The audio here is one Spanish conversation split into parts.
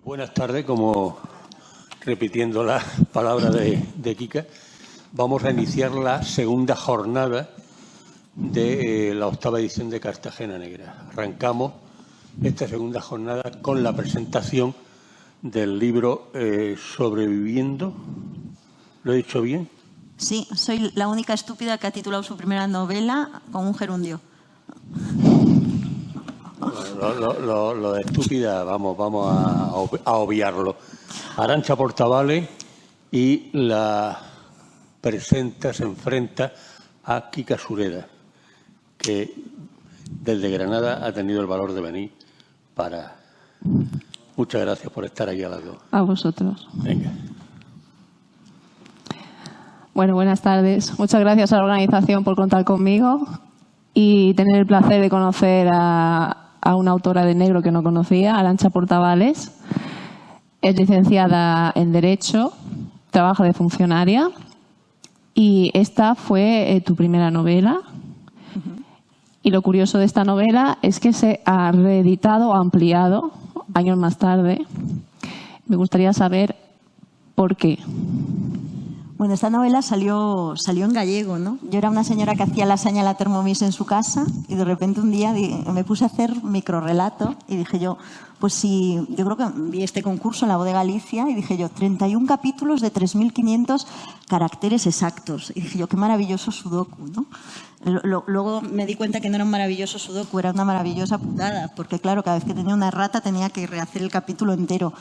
Buenas tardes, como repitiendo las palabras de Kika, vamos a iniciar la segunda jornada de la octava edición de Cartagena Negra. Arrancamos esta segunda jornada con la presentación del libro Sobreviviendo. ¿Lo he dicho bien? Sí, soy la única estúpida que ha titulado su primera novela con un gerundio. Lo de estúpida, vamos a obviarlo. Arantxa Portavales y la presenta, se enfrenta a Kika Sureda, que desde Granada ha tenido el valor de venir para... Muchas gracias por estar aquí a las dos. A vosotros. Venga. Bueno, buenas tardes. Muchas gracias a la organización por contar conmigo y tener el placer de conocer a una autora de negro que no conocía, Arantxa Portavales. Es licenciada en Derecho, trabaja de funcionaria y esta fue tu primera novela. Y lo curioso de esta novela es que se ha reeditado o ampliado años más tarde. Me gustaría saber por qué. Bueno, esta novela salió en gallego, ¿no? Yo era una señora que hacía lasaña a la Thermomix en su casa y de repente un día me puse a hacer microrrelato y dije yo, pues sí, yo creo que vi este concurso en La Voz de Galicia y dije yo, 31 capítulos de 3.500 caracteres exactos. Y dije yo, qué maravilloso sudoku, ¿no? Luego me di cuenta que no era un maravilloso sudoku, era una maravillosa putada, porque claro, cada vez que tenía una errata tenía que rehacer el capítulo entero.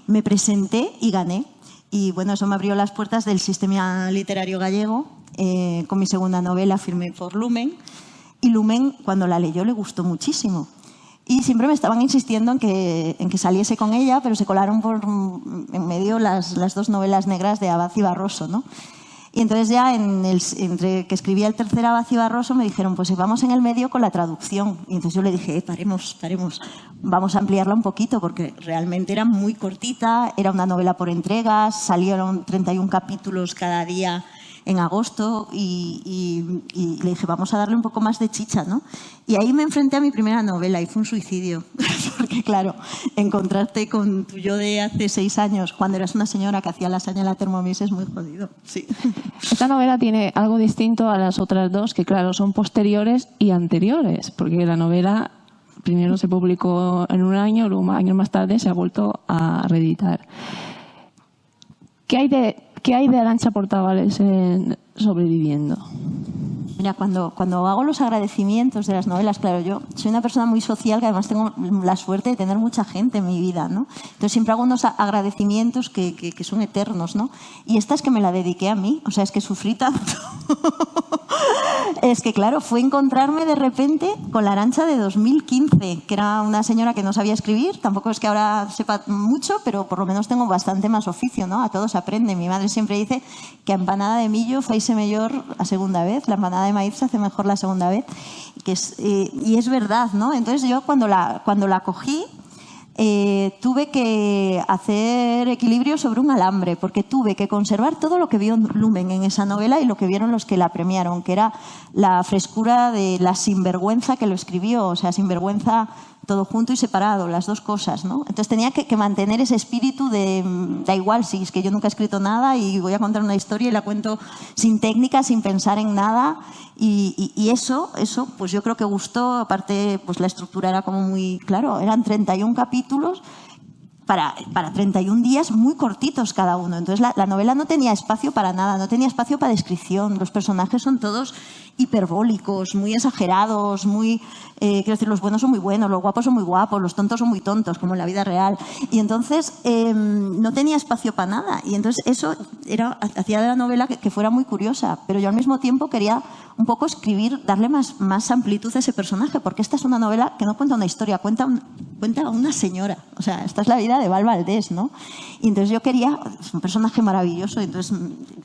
Me presenté y gané. Y bueno, eso me abrió las puertas del sistema literario gallego. Con mi segunda novela firmé por Lumen. Y Lumen, cuando la leyó, le gustó muchísimo. Y siempre me estaban insistiendo en que saliese con ella, pero se colaron en medio las dos novelas negras de Abad y Barroso, ¿no? Y entonces ya entre que escribía el tercer Abad y Barroso me dijeron, pues vamos en el medio con la traducción. Y entonces yo le dije, paremos, vamos a ampliarla un poquito porque realmente era muy cortita, era una novela por entregas, salieron 31 capítulos cada día en agosto y le dije, vamos a darle un poco más de chicha, ¿no? Y ahí me enfrenté a mi primera novela y fue un suicidio. Porque claro, encontrarte con tu yo de hace 6 años, cuando eras una señora que hacía lasaña en la Thermomix, es muy jodido. Sí. Esta novela tiene algo distinto a las otras dos, que claro, son posteriores y anteriores, porque la novela primero se publicó en un año, luego años más tarde se ha vuelto a reeditar. ¿Qué hay de Arantxa Portavales en Sobreviviendo? Mira, cuando hago los agradecimientos de las novelas, claro, yo soy una persona muy social que además tengo la suerte de tener mucha gente en mi vida, ¿no? Entonces siempre hago unos agradecimientos que son eternos, ¿no? Y esta es que me la dediqué a mí, o sea, es que sufrí tanto. Es que, claro, fue encontrarme de repente con la Arantxa de 2015, que era una señora que no sabía escribir, tampoco es que ahora sepa mucho, pero por lo menos tengo bastante más oficio, ¿no? A todos se aprende. Mi madre siempre dice que a empanada de millo faise mellor a segunda vez, la empanada de maíz se hace mejor la segunda vez, y es verdad, ¿no? Entonces yo cuando la cogí tuve que hacer equilibrio sobre un alambre, porque tuve que conservar todo lo que vio Lumen en esa novela y lo que vieron los que la premiaron, que era la frescura de la sinvergüenza que lo escribió, o sea, sinvergüenza todo junto y separado, las dos cosas, ¿no? Entonces tenía que mantener ese espíritu de, da igual, si es que yo nunca he escrito nada y voy a contar una historia y la cuento sin técnica, sin pensar en nada, y eso, pues yo creo que gustó. Aparte, pues la estructura era como muy, claro, eran 31 capítulos para 31 días muy cortitos cada uno. Entonces la novela no tenía espacio para nada, no tenía espacio para descripción. Los personajes son todos hiperbólicos, muy exagerados, muy... quiero decir, los buenos son muy buenos, los guapos son muy guapos, los tontos son muy tontos, como en la vida real. Y entonces no tenía espacio para nada. Y entonces eso hacía de la novela que fuera muy curiosa. Pero yo al mismo tiempo quería un poco escribir, darle más amplitud a ese personaje, porque esta es una novela que no cuenta una historia, cuenta a una señora. O sea, esta es la vida de Val Valdés, ¿no? Y entonces yo quería, es un personaje maravilloso, y entonces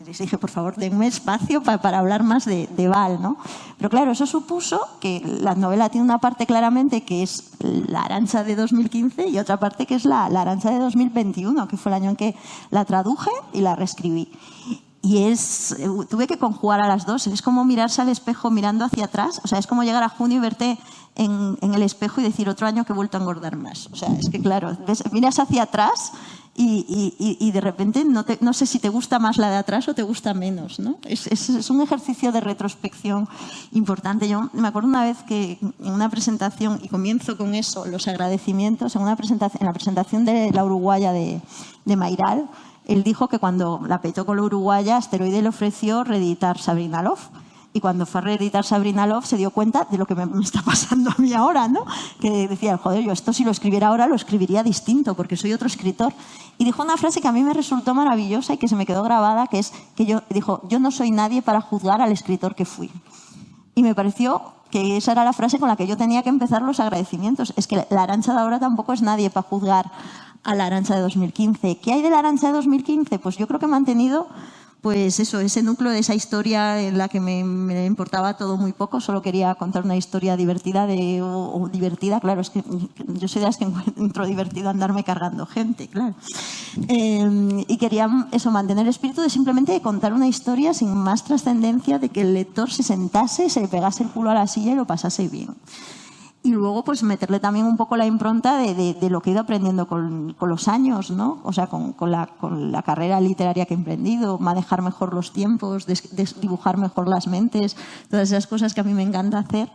les dije, por favor, denme espacio para hablar más de Val, ¿no? Pero claro, eso supuso que la novela tiene una parte claramente que es la Arantxa de 2015 y otra parte que es la Arantxa de 2021, que fue el año en que la traduje y la reescribí. tuve que conjugar a las dos. Es como mirarse al espejo mirando hacia atrás. O sea, es como llegar a junio y verte en el espejo y decir otro año que he vuelto a engordar más. O sea, es que claro, miras hacia atrás y de repente no sé si te gusta más la de atrás o te gusta menos, ¿no? Es un ejercicio de retrospección importante. Yo me acuerdo una vez que en una presentación, y comienzo con eso, los agradecimientos, en la presentación de la uruguaya de Mayral, él dijo que cuando la petó con la uruguaya, Asteroide le ofreció reeditar Sabrina Love. Y cuando fue a reeditar Sabrina Love se dio cuenta de lo que me está pasando a mí ahora, ¿no? Que decía, joder, yo esto si lo escribiera ahora lo escribiría distinto porque soy otro escritor. Y dijo una frase que a mí me resultó maravillosa y que se me quedó grabada, que es que dijo, yo no soy nadie para juzgar al escritor que fui. Y me pareció que esa era la frase con la que yo tenía que empezar los agradecimientos. Es que la Arantxa de ahora tampoco es nadie para juzgar a la Arantxa de 2015. ¿Qué hay de la Arantxa de 2015? Pues yo creo que he mantenido pues eso, ese núcleo de esa historia en la que me importaba todo muy poco. Solo quería contar una historia divertida o divertida, claro, es que yo soy de las que encuentro divertido andarme cargando gente, claro. Y quería eso, mantener el espíritu de simplemente contar una historia sin más trascendencia, de que el lector se sentase, se le pegase el culo a la silla y lo pasase bien. Y luego, pues, meterle también un poco la impronta de lo que he ido aprendiendo con los años, ¿no? O sea, con la carrera literaria que he emprendido, manejar mejor los tiempos, dibujar mejor las mentes, todas esas cosas que a mí me encanta hacer.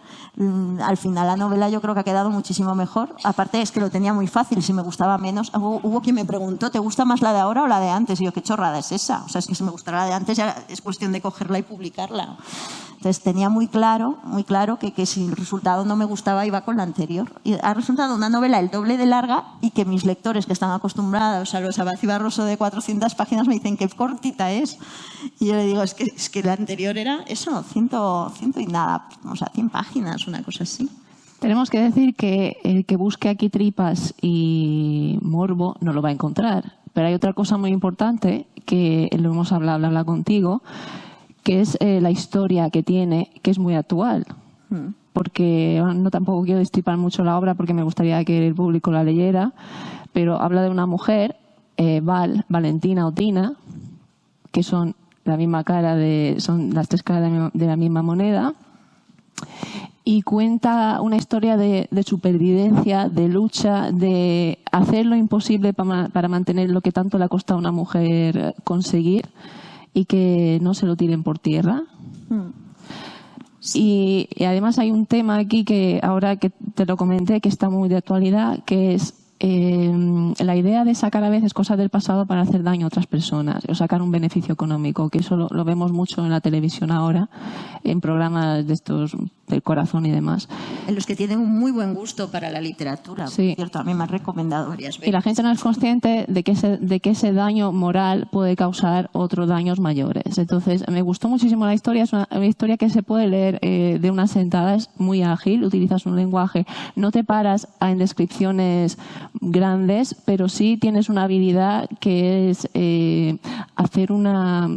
Al final, la novela yo creo que ha quedado muchísimo mejor. Aparte, es que lo tenía muy fácil, si me gustaba menos. Hubo quien me preguntó, ¿te gusta más la de ahora o la de antes? Y yo, ¿qué chorrada es esa? O sea, es que si me gustara la de antes ya es cuestión de cogerla y publicarla. Entonces tenía muy claro que si el resultado no me gustaba iba con la anterior. Y ha resultado una novela el doble de larga y que mis lectores, que están acostumbrados a los Abad y Barroso de 400 páginas, me dicen que cortita es. Y yo le digo, es que la anterior era eso, 100 y nada, o sea, 100 páginas, una cosa así. Tenemos que decir que el que busque aquí tripas y morbo no lo va a encontrar. Pero hay otra cosa muy importante que lo hemos hablado contigo, que es la historia que tiene, que es muy actual. Porque no tampoco quiero destripar mucho la obra porque me gustaría que el público la leyera, pero habla de una mujer, Valentina o Tina, que son la misma cara, son las tres caras de la misma moneda, y cuenta una historia de supervivencia, de lucha, de hacer lo imposible para mantener lo que tanto le ha costado a una mujer conseguir, y que no se lo tiren por tierra. Sí. Y además hay un tema aquí que ahora que te lo comenté, que está muy de actualidad, que es la idea de sacar a veces cosas del pasado para hacer daño a otras personas o sacar un beneficio económico, que eso lo vemos mucho en la televisión ahora, en programas de estos del corazón y demás. En los que tienen un muy buen gusto para la literatura, sí. Por cierto, a mí me han recomendado varias veces. Y la gente no es consciente de que ese daño moral puede causar otros daños mayores. Entonces, me gustó muchísimo la historia. Es una historia que se puede leer de una sentada, es muy ágil, utilizas un lenguaje, no te paras en descripciones grandes, pero sí tienes una habilidad que es hacer una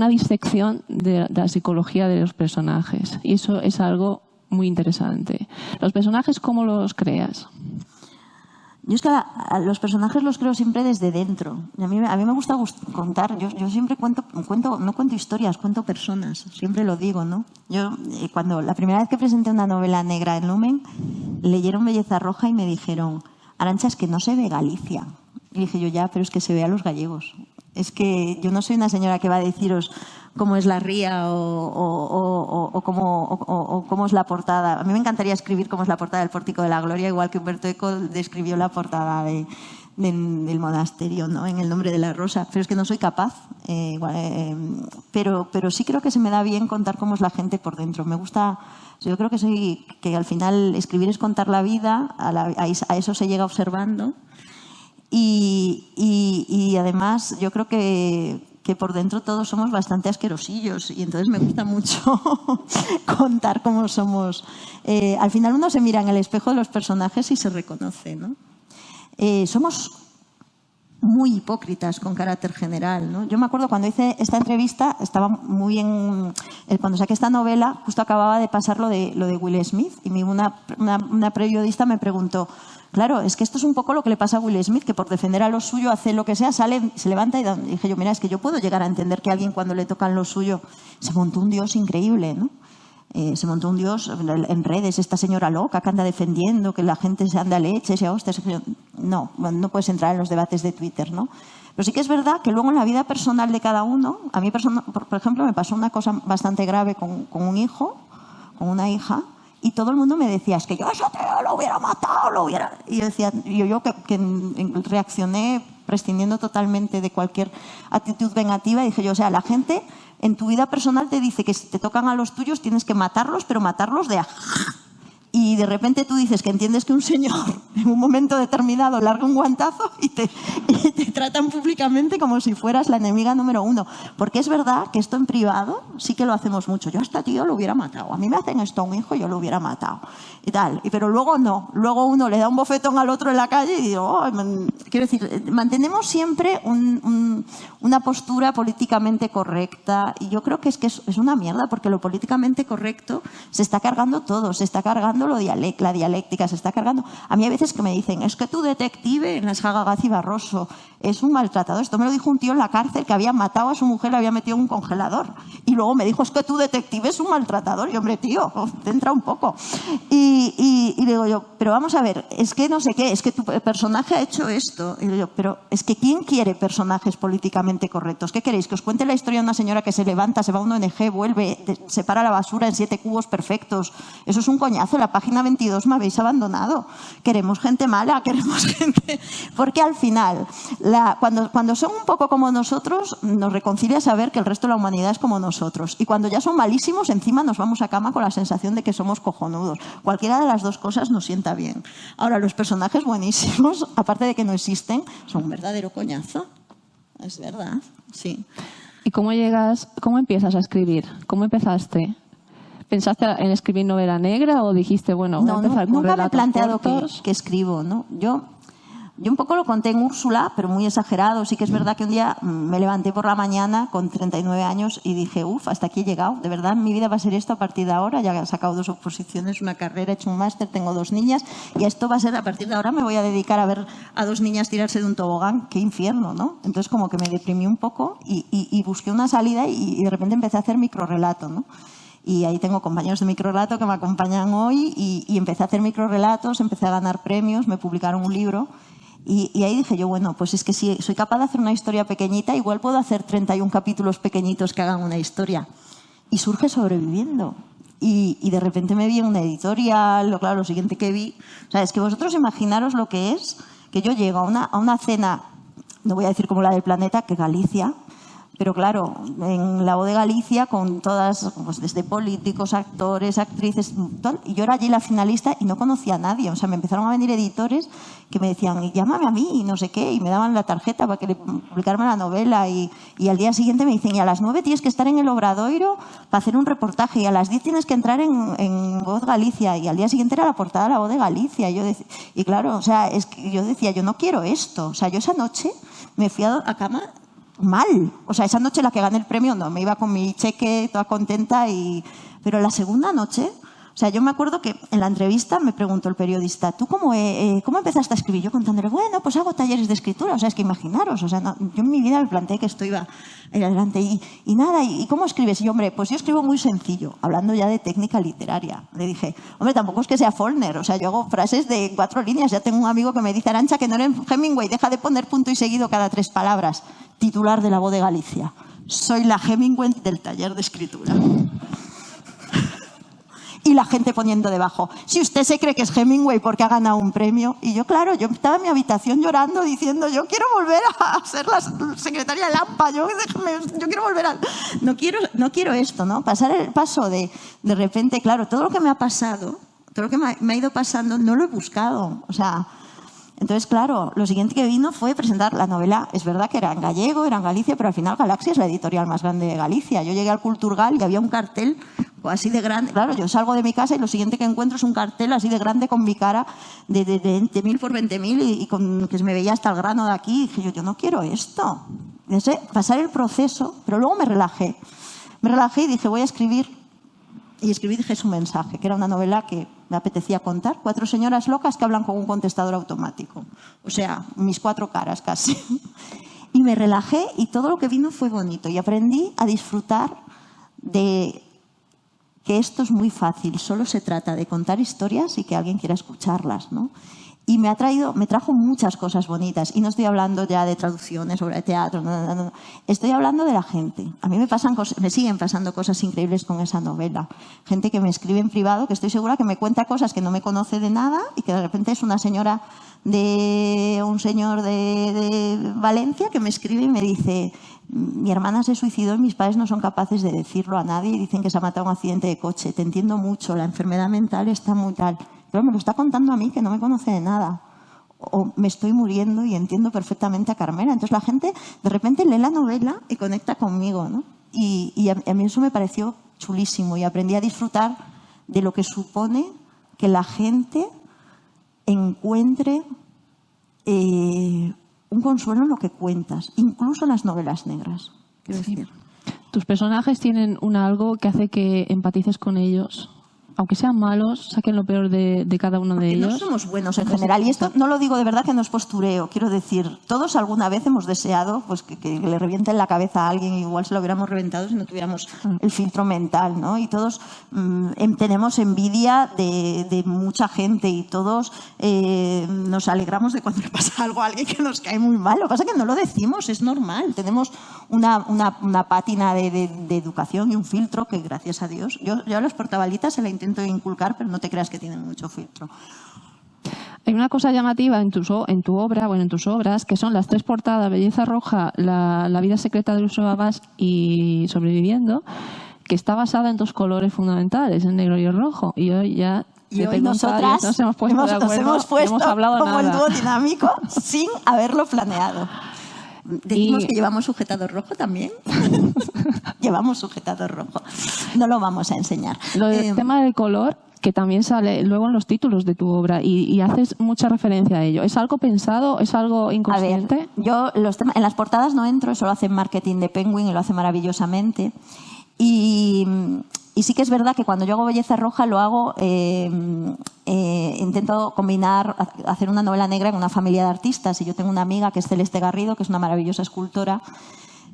disección de la psicología de los personajes. Y eso es algo muy interesante. ¿Los personajes cómo los creas? Yo es que a los personajes los creo siempre desde dentro. Y a mí me gusta contar. Yo siempre no cuento historias, cuento personas. Siempre lo digo, ¿no? Yo, cuando la primera vez que presenté una novela negra en Lumen, leyeron Belleza Roja y me dijeron, Arantxa, es que no se ve Galicia. Y dije yo, ya, pero es que se ve a los gallegos. Es que yo no soy una señora que va a deciros cómo es la ría o cómo es la portada. A mí me encantaría escribir cómo es la portada del Pórtico de la Gloria, igual que Humberto Eco describió la portada del monasterio, ¿no? En El nombre de la rosa. Pero es que no soy capaz. Pero sí creo que se me da bien contar cómo es la gente por dentro. Me gusta. Yo creo que al final escribir es contar la vida. A eso se llega observando. Y además yo creo que por dentro todos somos bastante asquerosillos y entonces me gusta mucho contar cómo somos. Al final uno se mira en el espejo de los personajes y se reconoce, ¿no? Somos muy hipócritas con carácter general, ¿no? Yo me acuerdo cuando hice esta entrevista, estaba muy bien. Cuando saqué esta novela, justo acababa de pasar lo de Will Smith y una periodista me preguntó, Claro, es que esto es un poco lo que le pasa a Will Smith, que por defender a lo suyo hace lo que sea, sale, se levanta y dije yo, mira, es que yo puedo llegar a entender que alguien cuando le tocan lo suyo se montó un dios increíble, ¿no? Se montó un dios en redes, esta señora loca que anda defendiendo, que la gente se anda a leches y a hostias. No puedes entrar en los debates de Twitter, ¿no? Pero sí que es verdad que luego en la vida personal de cada uno, a mí, por ejemplo, me pasó una cosa bastante grave con un hijo, con una hija, y todo el mundo me decía, es que yo a ese tío lo hubiera matado, Y yo decía, yo que reaccioné prescindiendo totalmente de cualquier actitud vengativa, dije yo, o sea, la gente en tu vida personal te dice que si te tocan a los tuyos tienes que matarlos, pero matarlos de... Y de repente tú dices que entiendes que un señor en un momento determinado larga un guantazo y te tratan públicamente como si fueras la enemiga número uno. Porque es verdad que esto en privado sí que lo hacemos mucho. Yo a este tío lo hubiera matado. A mí me hacen esto a un hijo y yo lo hubiera matado. Y tal. Pero luego no. Luego uno le da un bofetón al otro en la calle y digo, oh, quiero decir, mantenemos siempre una postura políticamente correcta. Y yo creo que es una mierda porque lo políticamente correcto se está cargando todo. Se está cargando la dialéctica, se está cargando. A mí hay veces que me dicen, es que tu detective en las Sagagaz y Barroso es un maltratador. Esto me lo dijo un tío en la cárcel que había matado a su mujer, le había metido en un congelador. Y luego me dijo, es que tu detective es un maltratador. Y hombre, tío, te entra un poco. Y digo yo, pero vamos a ver, es que no sé qué, es que tu personaje ha hecho esto. Y digo yo, pero es que ¿quién quiere personajes políticamente correctos? ¿Qué queréis? ¿Que os cuente la historia de una señora que se levanta, se va a una ONG, vuelve, separa la basura en 7 cubos perfectos? Eso es un coñazo. La página 22 me habéis abandonado. Queremos gente mala, queremos gente... Porque al final, cuando son un poco como nosotros, nos reconcilia saber que el resto de la humanidad es como nosotros. Y cuando ya son malísimos, encima nos vamos a cama con la sensación de que somos cojonudos. Cualquiera de las dos cosas nos sienta bien. Ahora, los personajes buenísimos, aparte de que no existen, son un verdadero coñazo. Es verdad, sí. ¿Y cómo empiezas a escribir? ¿Cómo empezaste? ¿Pensaste en escribir novela negra o dijiste, bueno, voy a empezar con nunca me he planteado cortos? que escribo, ¿no? Yo un poco lo conté en Úrsula, pero muy exagerado. Sí que es verdad que un día me levanté por la mañana con 39 años y dije, hasta aquí he llegado. De verdad, mi vida va a ser esto a partir de ahora. Ya he sacado 2 oposiciones, una carrera, he hecho un máster, tengo 2 niñas y esto va a ser, a partir de ahora me voy a dedicar a ver a 2 niñas tirarse de un tobogán. Qué infierno, ¿no? Entonces como que me deprimí un poco y busqué una salida y de repente empecé a hacer microrrelato, ¿no? Y ahí tengo compañeros de microrrelato que me acompañan hoy y empecé a hacer microrrelatos, empecé a ganar premios, me publicaron un libro y ahí dije yo, bueno, pues es que si soy capaz de hacer una historia pequeñita, igual puedo hacer 31 capítulos pequeñitos que hagan una historia. Y surge Sobreviviendo. Y de repente me vi en una editorial, claro, lo siguiente que vi... O sea, es que vosotros imaginaros lo que es que yo llego a una cena, no voy a decir como la del Planeta, que Galicia... Pero claro, en La Voz de Galicia, con todas, pues desde políticos, actores, actrices, tal, y yo era allí la finalista y no conocía a nadie. O sea, me empezaron a venir editores que me decían, llámame a mí y no sé qué, y me daban la tarjeta para que le publicarme la novela. Y al día siguiente me dicen, y a las 9 tienes que estar en el Obradoiro para hacer un reportaje, y a las 10 tienes que entrar en Voz Galicia. Y al día siguiente era la portada de La Voz de Galicia. Y claro, o sea, es que yo decía, yo no quiero esto. O sea, yo esa noche me fui a cama mal. O sea, esa noche la que gané el premio, no, me iba con mi cheque toda contenta. Pero la segunda noche, o sea, yo me acuerdo que en la entrevista me preguntó el periodista, ¿tú cómo empezaste a escribir? Yo contándole, bueno, pues hago talleres de escritura. O sea, es que imaginaros, o sea, no, yo en mi vida me planteé que esto iba adelante. Y nada, ¿y cómo escribes? Y yo, hombre, pues yo escribo muy sencillo, hablando ya de técnica literaria. Le dije, hombre, tampoco es que sea Faulkner, o sea, yo hago frases de 4 líneas. Ya tengo un amigo que me dice, Arantxa, que no eres Hemingway, deja de poner punto y seguido cada 3 palabras. Titular de La Voz de Galicia. Soy la Hemingway del taller de escritura. Y la gente poniendo debajo, si usted se cree que es Hemingway porque ha ganado un premio. Y yo, claro, yo estaba en mi habitación llorando diciendo, yo quiero volver a ser la secretaria de Lampa, yo quiero volver a... No quiero esto, ¿no? Pasar el paso de repente, claro, todo lo que me ha pasado, todo lo que me ha ido pasando, no lo he buscado. O sea, entonces, claro, lo siguiente que vino fue presentar la novela. Es verdad que era en gallego, era en Galicia, pero al final Galaxia es la editorial más grande de Galicia. Yo llegué al Culturgal y había un cartel así de grande. Claro, yo salgo de mi casa y lo siguiente que encuentro es un cartel así de grande con mi cara de 20.000 por 20.000 y con que se me veía hasta el grano de aquí. Y dije yo no quiero esto. Pasar el proceso, pero luego me relajé. Me relajé y dije, voy a escribir y escribí Dije su mensaje, que era una novela que me apetecía contar. 4 señoras locas que hablan con un contestador automático. O sea, mis 4 caras casi. Y me relajé y todo lo que vino fue bonito. Y aprendí a disfrutar de que esto es muy fácil. Solo se trata de contar historias y que alguien quiera escucharlas, ¿no? Y me trajo muchas cosas bonitas. Y no estoy hablando ya de traducciones, obra de teatro, no. Estoy hablando de la gente. A mí me siguen pasando cosas increíbles con esa novela. Gente que me escribe en privado, que estoy segura que me cuenta cosas que no me conoce de nada y que de repente es una señora un señor de Valencia que me escribe y me dice: mi hermana se suicidó y mis padres no son capaces de decirlo a nadie y dicen que se ha matado en un accidente de coche. Te entiendo mucho, la enfermedad mental está muy tal. Pero me lo está contando a mí, que no me conoce de nada. O me estoy muriendo y entiendo perfectamente a Carmela. Entonces la gente de repente lee la novela y conecta conmigo, ¿no? Y a mí eso me pareció chulísimo y aprendí a disfrutar de lo que supone que la gente encuentre un consuelo en lo que cuentas, incluso en las novelas negras. Quiero decir. Tus personajes tienen algo que hace que empatices con ellos. Aunque sean malos, saquen lo peor de cada uno de ellos. No somos buenos en general. Y esto no lo digo de verdad que no es postureo. Quiero decir, todos alguna vez hemos deseado pues, que le revienten la cabeza a alguien. Igual se lo hubiéramos reventado si no tuviéramos el filtro mental, ¿no? Y todos tenemos envidia de mucha gente y todos nos alegramos de cuando le pasa algo a alguien que nos cae muy mal. Lo que pasa es que no lo decimos, es normal. Tenemos una pátina de educación y un filtro que, gracias a Dios, yo a los portabalitas se la intento inculcar, pero no te creas que tienen mucho filtro. Hay una cosa llamativa en tu obra, bueno, en tus obras, que son las 3 portadas: Belleza Roja, La vida secreta de Ursula Abbás y Sobreviviendo, que está basada en 2 colores fundamentales, el negro y el rojo. Y hoy ya... Y hoy nosotras nos hemos puesto de acuerdo, hemos puesto hemos hablado como nada. el dúo dinámico sin haberlo planeado. Decimos que llevamos sujetador rojo también. Llevamos sujetador rojo. No lo vamos a enseñar. Lo del tema del color, que también sale luego en los títulos de tu obra y haces mucha referencia a ello. ¿Es algo pensado? ¿Es algo inconsciente? A ver, yo en las portadas no entro, eso lo hace marketing de Penguin y lo hace maravillosamente. Y sí que es verdad que cuando yo hago Belleza Roja lo hago, intento combinar, hacer una novela negra en una familia de artistas. Y yo tengo una amiga que es Celeste Garrido, que es una maravillosa escultora,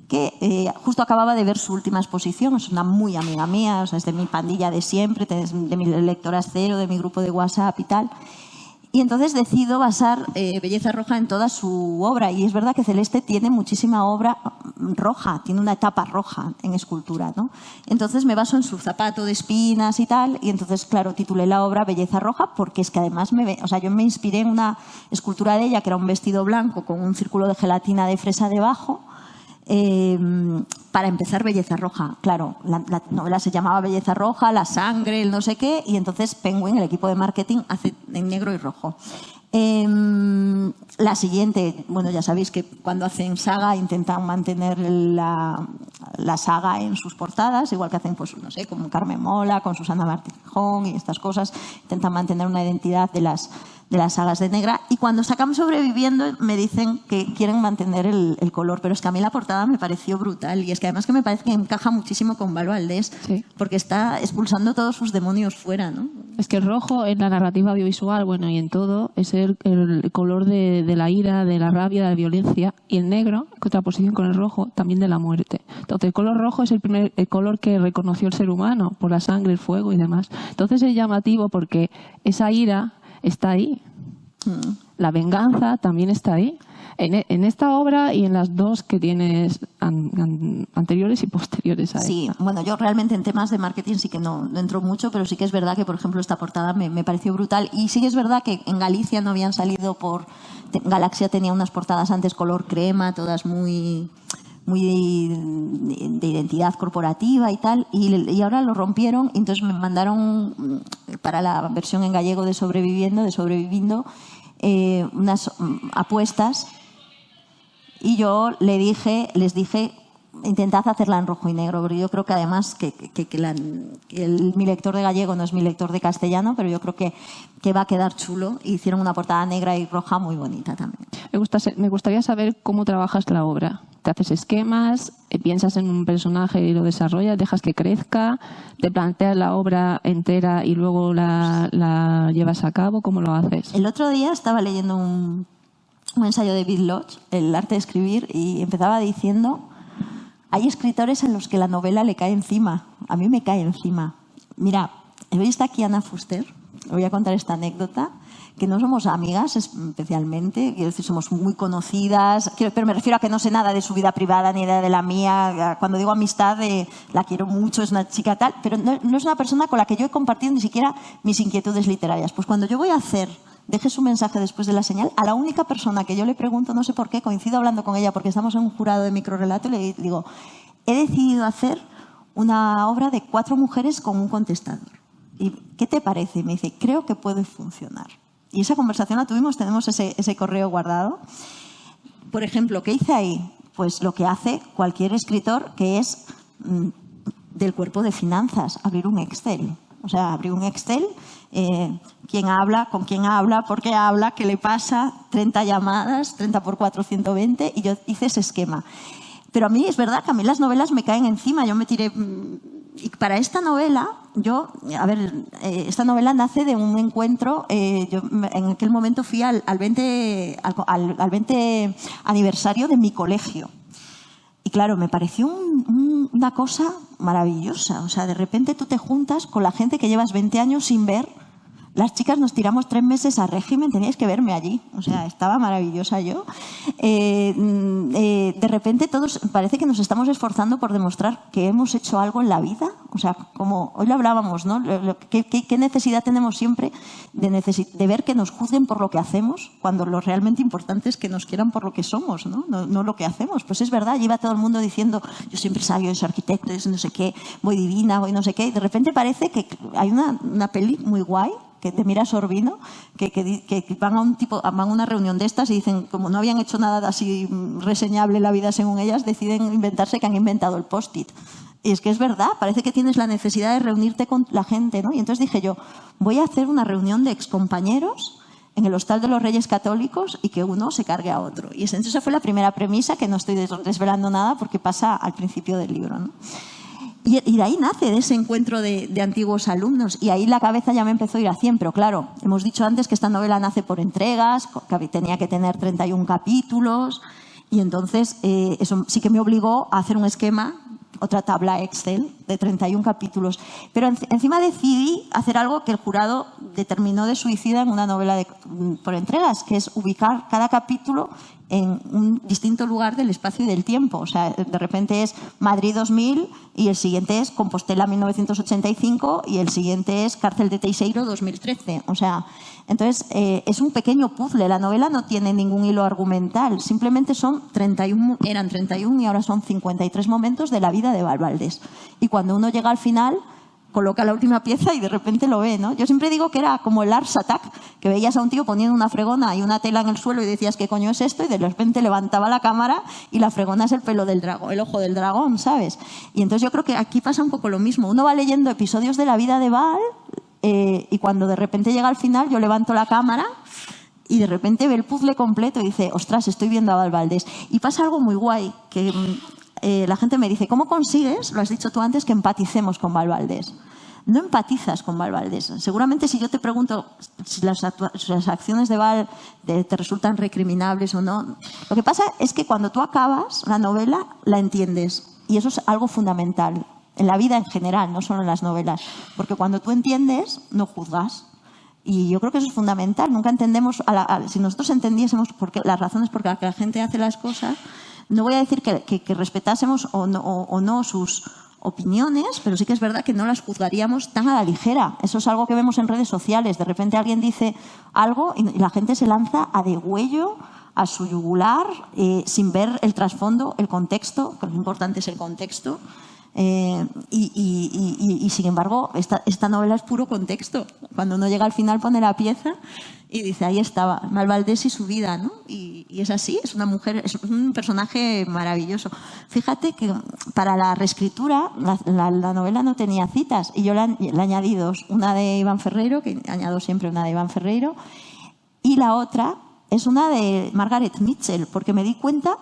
que justo acababa de ver su última exposición. Es una muy amiga mía, o sea, es de mi pandilla de siempre, de mi lectoras cero, de mi grupo de WhatsApp y tal. Y entonces decido basar Belleza Roja en toda su obra. Y es verdad que Celeste tiene muchísima obra roja, tiene una etapa roja en escultura, ¿no? Entonces me baso en su zapato de espinas y tal. Y entonces, claro, titulé la obra Belleza Roja porque es que además yo me inspiré en una escultura de ella que era un vestido blanco con un círculo de gelatina de fresa debajo. Para empezar Belleza Roja. Claro, la novela se llamaba Belleza Roja, la sangre, el no sé qué, y entonces Penguin, el equipo de marketing, hace en negro y rojo. La siguiente, bueno, ya sabéis que cuando hacen saga intentan mantener la saga en sus portadas, igual que hacen, pues, no sé, como Carmen Mola, con Susana Martijón y estas cosas, intentan mantener una identidad de las sagas de negra. Y cuando sacan Sobreviviendo me dicen que quieren mantener el color, pero es que a mí la portada me pareció brutal y es que además que me parece que encaja muchísimo con Valo Valdés, sí, porque está expulsando todos sus demonios fuera, ¿no? Es que el rojo en la narrativa audiovisual, bueno, y en todo, es el color de la ira, de la rabia, de la violencia, y el negro, en contraposición con el rojo, también de la muerte. Entonces el color rojo es el color que reconoció el ser humano por la sangre, el fuego y demás. Entonces es llamativo porque esa ira está ahí. La venganza también está ahí. En esta obra y en las 2 que tienes anteriores y posteriores a esta. Sí, bueno, yo realmente en temas de marketing sí que no entro mucho, pero sí que es verdad que, por ejemplo, esta portada me pareció brutal. Y sí que es verdad que en Galicia no habían salido Galaxia tenía unas portadas antes color crema, todas muy de identidad corporativa y tal, y ahora lo rompieron, y entonces me mandaron para la versión en gallego de Sobreviviendo, unas apuestas, y yo les dije intentad hacerla en rojo y negro, pero yo creo que además mi lector de gallego no es mi lector de castellano, pero yo creo que va a quedar chulo. Hicieron una portada negra y roja muy bonita también. Me gustaría saber cómo trabajas la obra. ¿Te haces esquemas? piensas en un personaje y lo desarrollas, dejas que crezca, te planteas la obra entera y luego la llevas a cabo. ¿Cómo lo haces? El otro día estaba leyendo un ensayo de David Lodge, El arte de escribir, y empezaba diciendo: hay escritores en los que la novela le cae encima. A mí me cae encima. Mira, hoy está aquí Ana Fuster. Voy a contar esta anécdota, que no somos amigas especialmente, quiero decir, somos muy conocidas, pero me refiero a que no sé nada de su vida privada ni de la mía. Cuando digo amistad, la quiero mucho, es una chica tal, pero no es una persona con la que yo he compartido ni siquiera mis inquietudes literarias. Pues cuando yo voy a hacer Deje su mensaje después de la señal, a la única persona que yo le pregunto, no sé por qué, coincido hablando con ella porque estamos en un jurado de microrelato, y le digo: he decidido hacer una obra de 4 mujeres con un contestador. ¿Y qué te parece? Y me dice: creo que puede funcionar. Y esa conversación la tuvimos, tenemos ese correo guardado. Por ejemplo, ¿qué hice ahí? Pues lo que hace cualquier escritor, que es del cuerpo de finanzas, abrir un Excel. O sea, abrir un Excel, quién habla, con quién habla, por qué habla, qué le pasa, 30 llamadas, 30 por 4, 120, y yo hice ese esquema. Pero a mí es verdad que a mí las novelas me caen encima. Yo me tiré... Y para esta novela, esta novela nace de un encuentro. Yo en aquel momento fui al 20 aniversario de mi colegio. Y claro, me pareció una cosa maravillosa. O sea, de repente tú te juntas con la gente que llevas 20 años sin ver. Las chicas nos tiramos 3 meses a régimen, teníais que verme allí. O sea, estaba maravillosa yo. De repente todos parece que nos estamos esforzando por demostrar que hemos hecho algo en la vida. O sea, como hoy lo hablábamos, ¿no? ¿Qué necesidad tenemos siempre de ver que nos juzguen por lo que hacemos, cuando lo realmente importante es que nos quieran por lo que somos, ¿no? No lo que hacemos. Pues es verdad, lleva todo el mundo diciendo: yo siempre sabio, soy arquitecto, no sé qué, voy divina, voy no sé qué. Y de repente parece que hay una peli muy guay, que te mira Sorbino, que van a una reunión de estas y dicen, como no habían hecho nada así reseñable en la vida según ellas, deciden inventarse que han inventado el post-it. Y es que es verdad, parece que tienes la necesidad de reunirte con la gente, ¿no? Y entonces dije yo: voy a hacer una reunión de excompañeros en el Hostal de los Reyes Católicos y que uno se cargue a otro. Y esa fue la primera premisa, que no estoy desvelando nada porque pasa al principio del libro, ¿no? Y de ahí nace, de ese encuentro de antiguos alumnos. Y ahí la cabeza ya me empezó a ir a 100. Pero claro, hemos dicho antes que esta novela nace por entregas, que tenía que tener 31 capítulos. Y entonces eso sí que me obligó a hacer un esquema, otra tabla Excel de 31 capítulos. Pero encima decidí hacer algo que el jurado determinó de suicida en una novela por entregas, que es ubicar cada capítulo en un distinto lugar del espacio y del tiempo. O sea, de repente es Madrid 2000 y el siguiente es Compostela 1985 y el siguiente es Cárcel de Teixeiro 2013. O sea, entonces es un pequeño puzzle. La novela no tiene ningún hilo argumental. Simplemente eran 31 y ahora son 53 momentos de la vida de Val Valdés. Y cuando uno llega al final, coloca la última pieza y de repente lo ve, ¿no? Yo siempre digo que era como el Ars Attack, que veías a un tío poniendo una fregona y una tela en el suelo y decías: ¿qué coño es esto? Y de repente levantaba la cámara y la fregona es el pelo del dragón, el ojo del dragón, ¿sabes? Y entonces yo creo que aquí pasa un poco lo mismo. Uno va leyendo episodios de la vida de Val y cuando de repente llega al final, yo levanto la cámara y de repente ve el puzzle completo y dice: ostras, estoy viendo a Val Valdés. Y pasa algo muy guay, que la gente me dice: ¿cómo consigues, lo has dicho tú antes, que empaticemos con Val Valdés? No empatizas con Val Valdés. Seguramente si yo te pregunto si las acciones de Val te resultan recriminables o no, lo que pasa es que cuando tú acabas la novela la entiendes, y eso es algo fundamental en la vida en general, no solo en las novelas, porque cuando tú entiendes no juzgas. Y yo creo que eso es fundamental. Nunca entendemos, si nosotros entendiésemos las razones por las que la gente hace las cosas, no voy a decir que respetásemos o no sus opiniones, pero sí que es verdad que no las juzgaríamos tan a la ligera. Eso es algo que vemos en redes sociales. De repente alguien dice algo y la gente se lanza a degüello, a su yugular, sin ver el trasfondo, el contexto, que lo importante es el contexto. Y sin embargo, esta novela es puro contexto. Cuando uno llega al final, pone la pieza y dice: ahí estaba Val Valdés y su vida, ¿no? Y es así, es una mujer, es un personaje maravilloso. Fíjate que para la reescritura la novela no tenía citas y yo le añadí 2, una de Iván Ferreiro, que añado siempre una de Iván Ferreiro, y la otra es una de Margaret Mitchell, porque me di cuenta,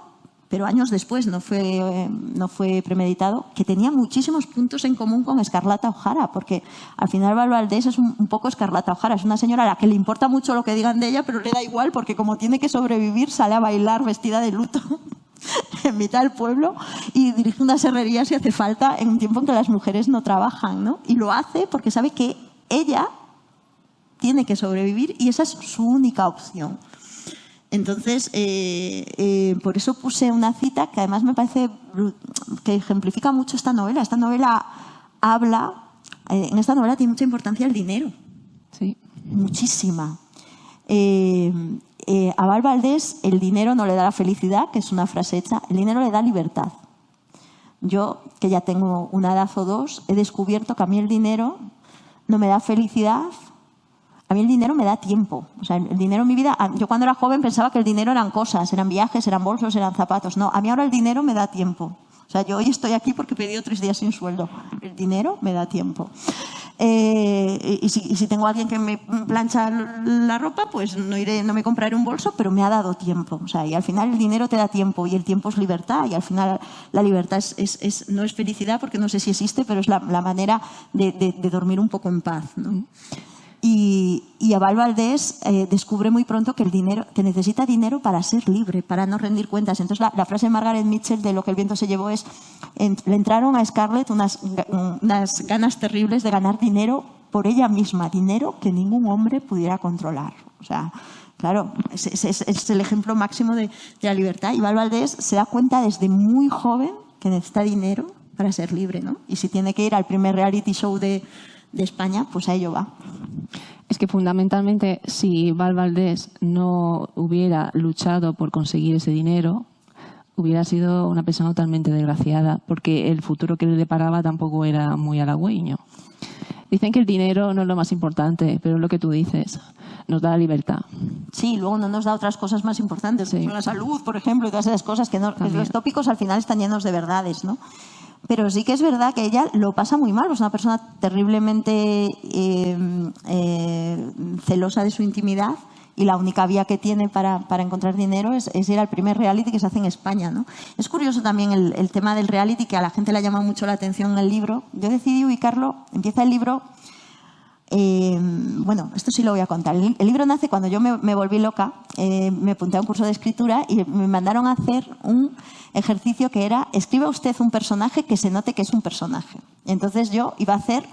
pero años después, no fue premeditado, que tenía muchísimos puntos en común con Scarlata O'Hara, porque al final Val Valdés es un poco Scarlata O'Hara, es una señora a la que le importa mucho lo que digan de ella, pero le da igual porque como tiene que sobrevivir sale a bailar vestida de luto en mitad del pueblo y dirige una serrería si hace falta en un tiempo en que las mujeres no trabajan, ¿no? Y lo hace porque sabe que ella tiene que sobrevivir y esa es su única opción. Entonces, por eso puse una cita que además me parece que ejemplifica mucho esta novela. Esta novela habla, en esta novela tiene mucha importancia el dinero. Sí. Muchísima. A Val Valdés el dinero no le da la felicidad, que es una frase hecha, el dinero le da libertad. Yo, que ya tengo una edad o dos, he descubierto que a mí el dinero no me da felicidad, a mí el dinero me da tiempo. O sea, el dinero en mi vida, yo cuando era joven pensaba que el dinero eran cosas, eran viajes, eran bolsos, eran zapatos. No, a mí ahora el dinero me da tiempo. O sea, yo hoy estoy aquí porque he pedido 3 días sin sueldo. El dinero me da tiempo. Y si tengo a alguien que me plancha la ropa, pues no me compraré un bolso, pero me ha dado tiempo. O sea, y al final el dinero te da tiempo y el tiempo es libertad. Y al final la libertad no es felicidad porque no sé si existe, pero es la manera de dormir un poco en paz, ¿no? Y a Val Valdés descubre muy pronto que que necesita dinero para ser libre, para no rendir cuentas. Entonces la frase de Margaret Mitchell de Lo que el viento se llevó es: le entraron a Scarlett unas ganas terribles de ganar dinero por ella misma, dinero que ningún hombre pudiera controlar. O sea, claro, es el ejemplo máximo de la libertad. Y Val Valdés se da cuenta desde muy joven que necesita dinero para ser libre, ¿no? Y si tiene que ir al primer reality show de España, pues a ello va. Es que fundamentalmente si Val Valdés no hubiera luchado por conseguir ese dinero, hubiera sido una persona totalmente desgraciada, porque el futuro que le deparaba tampoco era muy halagüeño. Dicen que el dinero no es lo más importante, pero es lo que tú dices, nos da la libertad. Sí, luego no nos da otras cosas más importantes, como la salud, por ejemplo, y todas esas cosas que los tópicos al final están llenos de verdades, ¿no? Pero sí que es verdad que ella lo pasa muy mal, es una persona terriblemente celosa de su intimidad y la única vía que tiene para encontrar dinero es ir al primer reality que se hace en España, ¿no? Es curioso también el tema del reality, que a la gente le ha llamado mucho la atención en el libro. Yo decidí ubicarlo, empieza el libro... bueno, esto sí lo voy a contar. El libro nace cuando yo me volví loca, me apunté a un curso de escritura y me mandaron a hacer un ejercicio que era: escriba usted un personaje que se note que es un personaje. Entonces yo iba a hacer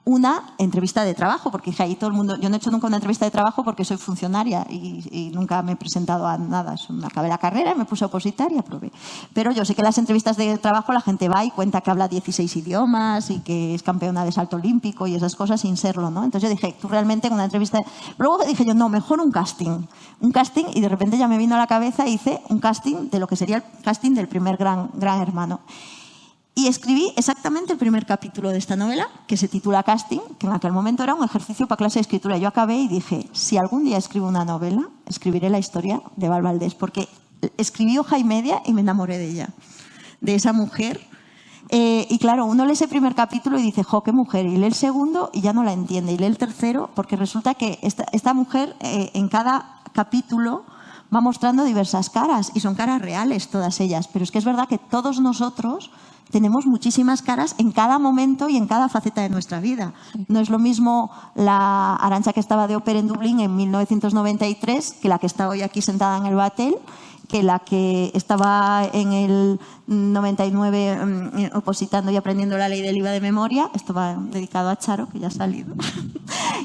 una entrevista de trabajo, porque dije, ahí todo el mundo... Yo no he hecho nunca una entrevista de trabajo porque soy funcionaria y nunca me he presentado a nada. Acabé la carrera, me puse a opositar y aprobé. Pero yo sé que en las entrevistas de trabajo la gente va y cuenta que habla 16 idiomas y que es campeona de salto olímpico y esas cosas sin serlo, ¿no? Entonces yo dije, tú realmente en una entrevista... Luego dije yo, no, mejor un casting. Un casting, y de repente ya me vino a la cabeza y hice un casting de lo que sería el casting del primer Gran Hermano. Y escribí exactamente el primer capítulo de esta novela, que se titula Casting, que en aquel momento era un ejercicio para clase de escritura. Yo acabé y dije, si algún día escribo una novela, escribiré la historia de Val Valdés, porque escribí hoja y media y me enamoré de ella, de esa mujer. Y claro, uno lee ese primer capítulo y dice, jo, qué mujer. Y lee el segundo y ya no la entiende. Y lee el tercero, porque resulta que esta mujer en cada capítulo va mostrando diversas caras, y son caras reales todas ellas. Pero es que es verdad que todos nosotros tenemos muchísimas caras en cada momento y en cada faceta de nuestra vida. No es lo mismo la Arantxa que estaba de ópera en Dublín en 1993 que la que está hoy aquí sentada en el Batel, que la que estaba en el 99 opositando y aprendiendo la ley del IVA de memoria. Esto va dedicado a Charo, que ya ha salido.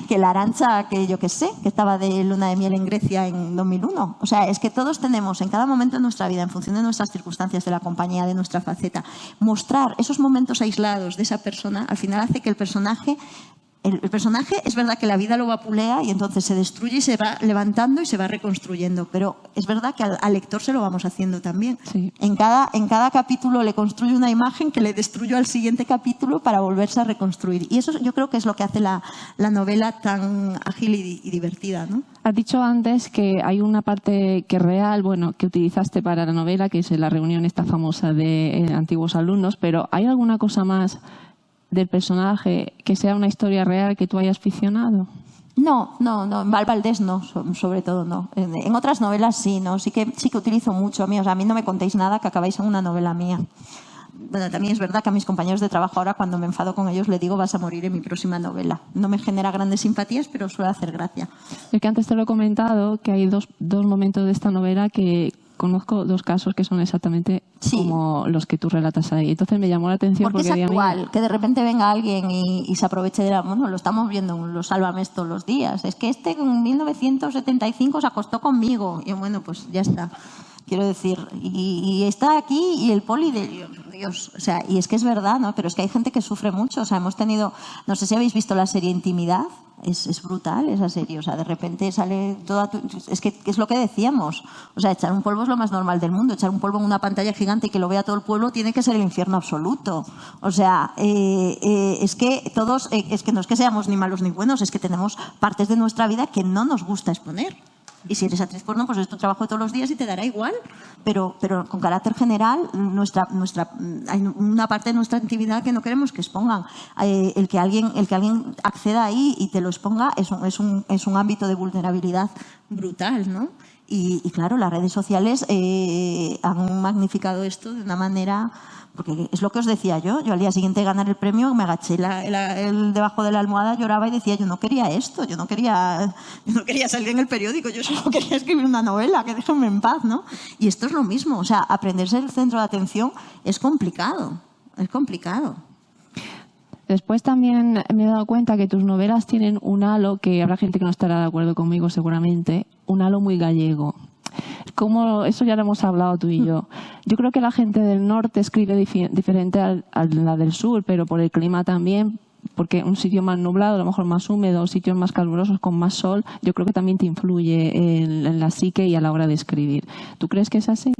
Que la Arantxa, que yo qué sé, que estaba de luna de miel en Grecia en 2001. O sea, es que todos tenemos en cada momento de nuestra vida, en función de nuestras circunstancias, de la compañía, de nuestra faceta, mostrar esos momentos aislados de esa persona, al final hace que el personaje es verdad que la vida lo vapulea y entonces se destruye y se va levantando y se va reconstruyendo, pero es verdad que al lector se lo vamos haciendo también. Sí. En cada capítulo le construye una imagen que le destruyó al siguiente capítulo para volverse a reconstruir. Y eso yo creo que es lo que hace la novela tan ágil y divertida, ¿no? Has dicho antes que hay una parte que es real, bueno, que utilizaste para la novela, que es la reunión esta famosa de antiguos alumnos, pero ¿hay alguna cosa más del personaje que sea una historia real que tú hayas ficcionado? No, en Val Valdés no, sobre todo no. En otras novelas sí, ¿no? Sí que utilizo mucho a mí. O sea, a mí no me contéis nada que acabáis en una novela mía. Bueno, también es verdad que a mis compañeros de trabajo ahora, cuando me enfado con ellos, les digo vas a morir en mi próxima novela. No me genera grandes simpatías, pero suele hacer gracia. Es que antes te lo he comentado, que hay dos momentos de esta novela que conozco dos casos que son exactamente como los que tú relatas ahí. Entonces me llamó la atención porque es actual, que de repente venga alguien y se aproveche de la... Bueno, lo estamos viendo en los Sálvame todos los días. Es que en 1975 se acostó conmigo. Y bueno, pues ya está. Quiero decir, y está aquí y el poli de Dios. O sea, y es que es verdad, ¿no? Pero es que hay gente que sufre mucho. O sea, hemos tenido... No sé si habéis visto la serie Intimidad. Es brutal esa serie, o sea, de repente sale toda es que es lo que decíamos, o sea, echar un polvo es lo más normal del mundo, echar un polvo en una pantalla gigante y que lo vea todo el pueblo tiene que ser el infierno absoluto, o sea, es que todos, es que no es que seamos ni malos ni buenos, es que tenemos partes de nuestra vida que no nos gusta exponer. Y si eres actriz porno, pues es tu trabajo de todos los días y te dará igual. Pero con carácter general, hay una parte de nuestra intimidad que no queremos que expongan. El que alguien acceda ahí y te lo exponga es un ámbito de vulnerabilidad brutal, ¿no? Y claro, las redes sociales han magnificado esto de una manera... Porque es lo que os decía yo al día siguiente de ganar el premio me agaché debajo de la almohada, lloraba y decía yo no quería esto, yo no quería salir en el periódico, yo solo quería escribir una novela, que déjenme en paz, ¿no? Y esto es lo mismo, o sea, aprenderse el centro de atención es complicado. Después también me he dado cuenta que tus novelas tienen un halo, que habrá gente que no estará de acuerdo conmigo seguramente, un halo muy gallego. Como eso ya lo hemos hablado tú y yo. Yo creo que la gente del norte escribe diferente a la del sur, pero por el clima también, porque un sitio más nublado, a lo mejor más húmedo, sitios más calurosos con más sol, yo creo que también te influye en la psique y a la hora de escribir. ¿Tú crees que es así?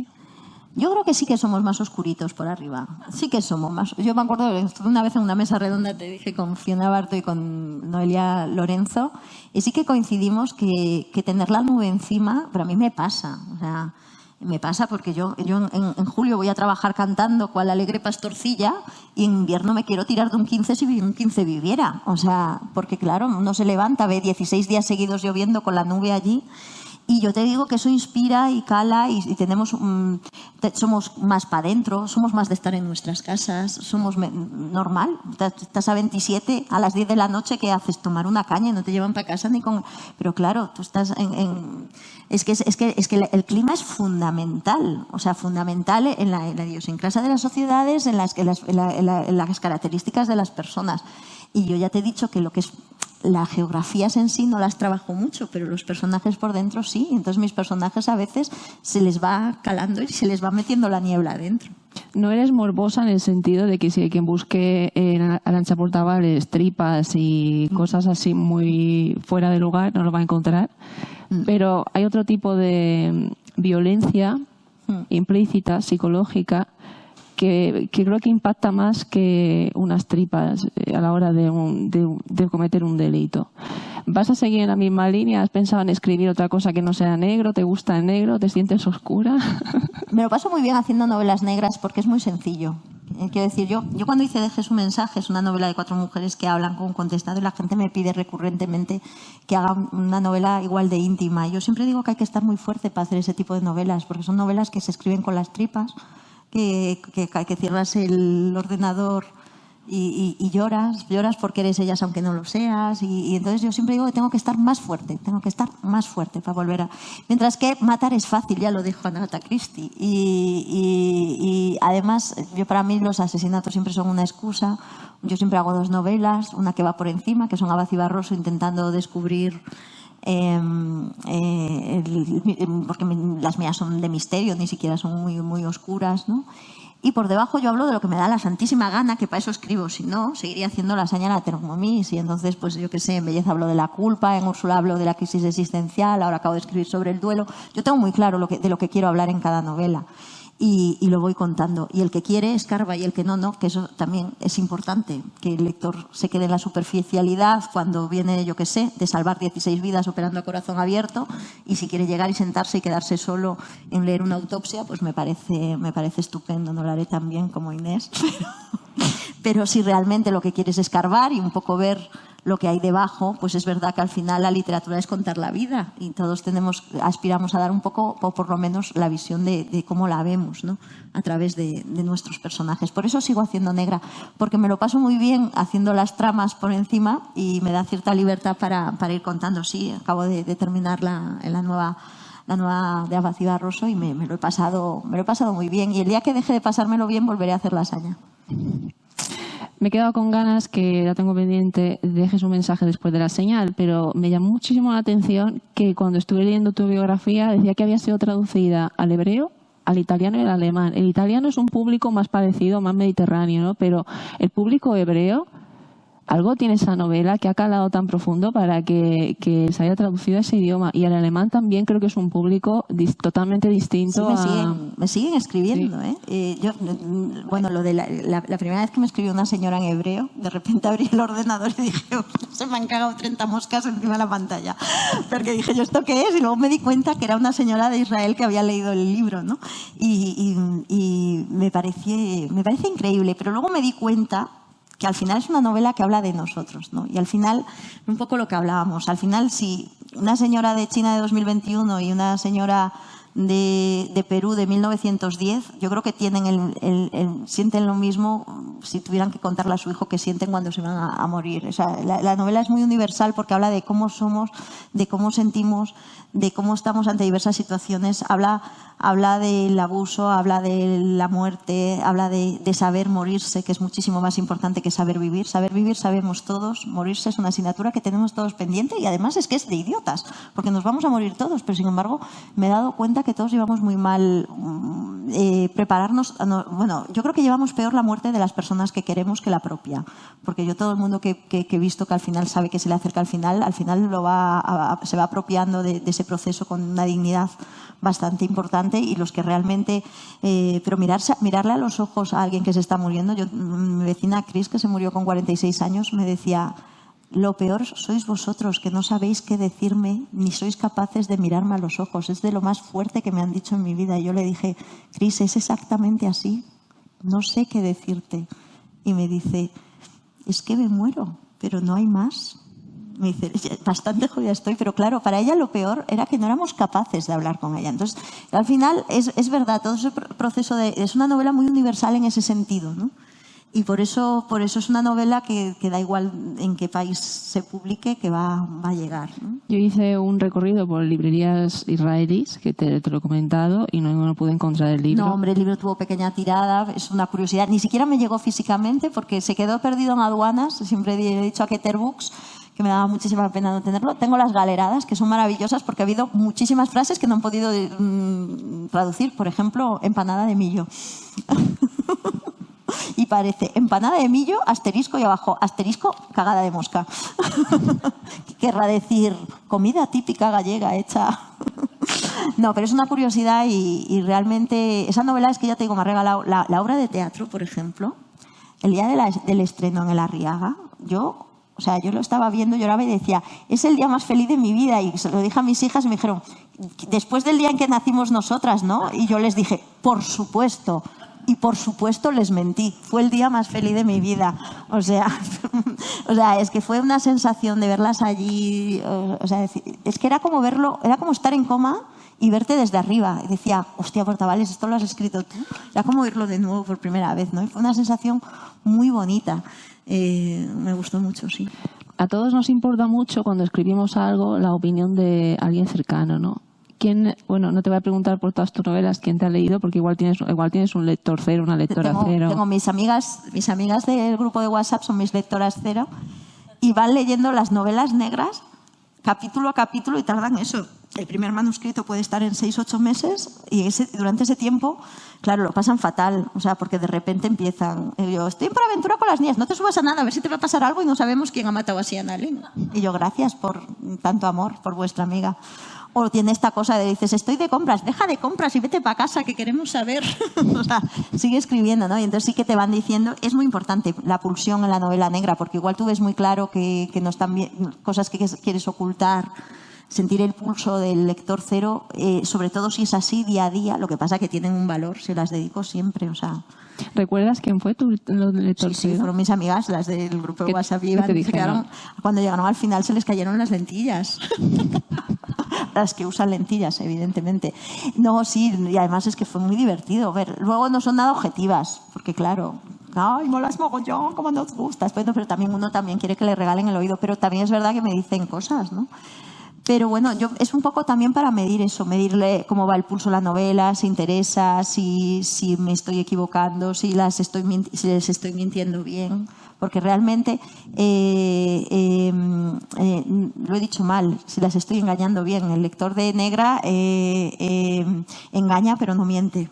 Yo creo que sí que somos más oscuritos por arriba. Sí que somos más. Yo me acuerdo que estuve una vez en una mesa redonda, te dije, con Fiona Barto y con Noelia Lorenzo, y sí que coincidimos que tener la nube encima, pero a mí me pasa. O sea, me pasa porque yo en julio voy a trabajar cantando cual alegre pastorcilla y en invierno me quiero tirar de un 15 si un 15 viviera. O sea, porque claro, uno se levanta, ve 16 días seguidos lloviendo con la nube allí. Y yo te digo que eso inspira y cala y somos más para adentro, somos más de estar en nuestras casas, somos normal. Estás a 27, a las 10 de la noche, ¿qué haces? Tomar una caña y no te llevan para casa ni con... Pero claro, tú estás Es que el clima es fundamental, o sea, fundamental en la idiosincrasia de las sociedades, en las características de las personas. Y yo ya te he dicho que lo que es las geografías en sí no las trabajo mucho, pero los personajes por dentro sí. Entonces mis personajes a veces se les va calando y se les va metiendo la niebla adentro. No eres morbosa en el sentido de que si hay quien busque en Arantxa Portavales tripas y cosas así muy fuera de lugar, no lo va a encontrar. Pero hay otro tipo de violencia implícita, psicológica, que creo que impacta más que unas tripas a la hora de cometer un delito. ¿Vas a seguir en la misma línea? ¿Has pensado en escribir otra cosa que no sea negro? ¿Te gusta el negro? ¿Te sientes oscura? Me lo paso muy bien haciendo novelas negras porque es muy sencillo. Quiero decir, yo cuando hice Deje su mensaje, es una novela de 4 mujeres que hablan con un contestado y la gente me pide recurrentemente que haga una novela igual de íntima. Yo siempre digo que hay que estar muy fuerte para hacer ese tipo de novelas, porque son novelas que se escriben con las tripas, que cierras el ordenador y lloras porque eres ellas aunque no lo seas, y entonces yo siempre digo que tengo que estar más fuerte para volver a... Mientras que matar es fácil, ya lo dijo Agatha Christie, y además para mí los asesinatos siempre son una excusa. Yo siempre hago 2 novelas, una que va por encima, que son Abad y Barroso intentando descubrir porque las mías son de misterio, ni siquiera son muy, muy oscuras, ¿no? Y por debajo yo hablo de lo que me da la santísima gana, que para eso escribo, si no, seguiría haciendo la señal a Thermomix, y entonces, pues yo qué sé, en Belleza hablo de la culpa, en Úrsula hablo de la crisis existencial, ahora acabo de escribir sobre el duelo. Yo tengo muy claro de lo que quiero hablar en cada novela. Y lo voy contando. Y el que quiere escarba y el que no, que eso también es importante, que el lector se quede en la superficialidad cuando viene, yo qué sé, de salvar 16 vidas operando a corazón abierto, y si quiere llegar y sentarse y quedarse solo en leer una autopsia, pues me parece estupendo. No lo haré tan bien como Inés, pero si realmente lo que quiere es escarbar y un poco ver lo que hay debajo, pues es verdad que al final la literatura es contar la vida y todos aspiramos a dar un poco, o por lo menos, la visión de cómo la vemos, ¿no? A través de nuestros personajes. Por eso sigo haciendo negra, porque me lo paso muy bien haciendo las tramas por encima y me da cierta libertad para ir contando. Sí, acabo de terminar la nueva de Abad Barroso y me lo he pasado muy bien. Y el día que deje de pasármelo bien volveré a hacer la hazaña. Me he quedado con ganas, que la tengo pendiente, dejes un mensaje después de la señal, pero me llamó muchísimo la atención que cuando estuve leyendo tu biografía decía que había sido traducida al hebreo, al italiano y al alemán. El italiano es un público más parecido, más mediterráneo, ¿no? Pero el público hebreo, algo tiene esa novela que ha calado tan profundo para que se haya traducido a ese idioma. Y el alemán también creo que es un público totalmente distinto. Sí, me siguen escribiendo, sí. Bueno, lo de la primera vez que me escribió una señora en hebreo, de repente abrí el ordenador y dije, se me han cagado 30 moscas encima de la pantalla. Porque dije, ¿yo esto qué es? Y luego me di cuenta que era una señora de Israel que había leído el libro, ¿no? Y me parece increíble. Pero luego me di cuenta que al final es una novela que habla de nosotros, ¿no? Y al final, un poco lo que hablábamos, al final si una señora de China de 2021 y una señora de Perú de 1910, yo creo que sienten lo mismo si tuvieran que contarle a su hijo que sienten cuando se van a morir. O sea, la novela es muy universal porque habla de cómo somos, de cómo sentimos, de cómo estamos ante diversas situaciones. Habla del abuso, habla de la muerte, habla de saber morirse, que es muchísimo más importante que saber vivir. Saber vivir sabemos todos, morirse es una asignatura que tenemos todos pendiente y además es que es de idiotas, porque nos vamos a morir todos, pero sin embargo me he dado cuenta que todos llevamos muy mal prepararnos. Bueno, yo creo que llevamos peor la muerte de las personas que queremos que la propia, porque yo todo el mundo que he visto que al final sabe que se le acerca al final se va apropiando de ese proceso con una dignidad bastante importante y los que realmente... pero mirarle a los ojos a alguien que se está muriendo. Mi vecina Cris, que se murió con 46 años, me decía, lo peor sois vosotros, que no sabéis qué decirme ni sois capaces de mirarme a los ojos. Es de lo más fuerte que me han dicho en mi vida. Y yo le dije, Cris, es exactamente así. No sé qué decirte. Y me dice, es que me muero, pero no hay más. Me dice, bastante jodida estoy, pero claro, para ella lo peor era que no éramos capaces de hablar con ella. Entonces, al final, es verdad, todo ese proceso es una novela muy universal en ese sentido, ¿no? Y por eso es una novela que da igual en qué país se publique, que va a llegar, ¿no? Yo hice un recorrido por librerías israelíes, que te lo he comentado, y no pude encontrar el libro. No, hombre, el libro tuvo pequeña tirada, es una curiosidad. Ni siquiera me llegó físicamente porque se quedó perdido en aduanas. Siempre he dicho a Keter Books que me daba muchísima pena no tenerlo. Tengo las galeradas, que son maravillosas porque ha habido muchísimas frases que no han podido traducir. Por ejemplo, empanada de millo. Y parece empanada de millo, asterisco y abajo, asterisco, cagada de mosca. Querrá decir comida típica gallega hecha... No, pero es una curiosidad y realmente esa novela es que ya te digo, me ha regalado la obra de teatro, por ejemplo, el día del estreno en el Arriaga. Yo lo estaba viendo, lloraba y decía, es el día más feliz de mi vida. Y se lo dije a mis hijas y me dijeron, después del día en que nacimos nosotras, ¿no? Y yo les dije, por supuesto. Y por supuesto les mentí. Fue el día más feliz de mi vida. O sea, es que fue una sensación de verlas allí. O sea, es que era como verlo, era como estar en coma y verte desde arriba. Y decía, hostia, Portavales, esto lo has escrito tú. Era como oírlo de nuevo por primera vez, ¿no? Y fue una sensación muy bonita. Me gustó mucho, sí. A todos nos importa mucho cuando escribimos algo la opinión de alguien cercano, ¿no? Bueno, no te voy a preguntar por todas tus novelas quién te ha leído, porque igual tienes un lector cero, una lectora cero. Tengo mis amigas del grupo de WhatsApp son mis lectoras cero y van leyendo las novelas negras capítulo a capítulo y tardan eso. El primer manuscrito puede estar en 6 o 8 meses y durante ese tiempo, claro, lo pasan fatal. O sea, porque de repente empiezan. Yo, estoy por aventura con las niñas, no te subas a nada, a ver si te va a pasar algo y no sabemos quién ha matado así a Annalena. Y yo, gracias por tanto amor, por vuestra amiga. O tiene esta cosa de dices, estoy de compras, deja de compras y vete para casa que queremos saber. O sea, sigue escribiendo, ¿no? Y entonces sí que te van diciendo, es muy importante la pulsión en la novela negra, porque igual tú ves muy claro que no están bien, cosas que quieres ocultar sentir el pulso del lector cero, sobre todo si es así día a día. Lo que pasa que tienen un valor, se las dedico siempre, o sea... ¿Recuerdas quién fue tu lector Sí, cero? fueron mis amigas, las del grupo de WhatsApp. ¿Qué te Se quedaron, cuando llegaron al final se les cayeron las lentillas. Las que usan lentillas, evidentemente. No, sí, y además es que fue muy divertido. Ver, luego no son nada objetivas, porque claro, ay, molas mogollón, como nos gustas. Pero también uno también quiere que le regalen el oído, pero también es verdad que me dicen cosas, ¿no? Pero bueno, es un poco también para medir eso, medirle cómo va el pulso de la novela, si interesa, si me estoy equivocando, si les estoy mintiendo bien. Porque realmente, lo he dicho mal, si las estoy engañando bien. El lector de Negra engaña pero no miente,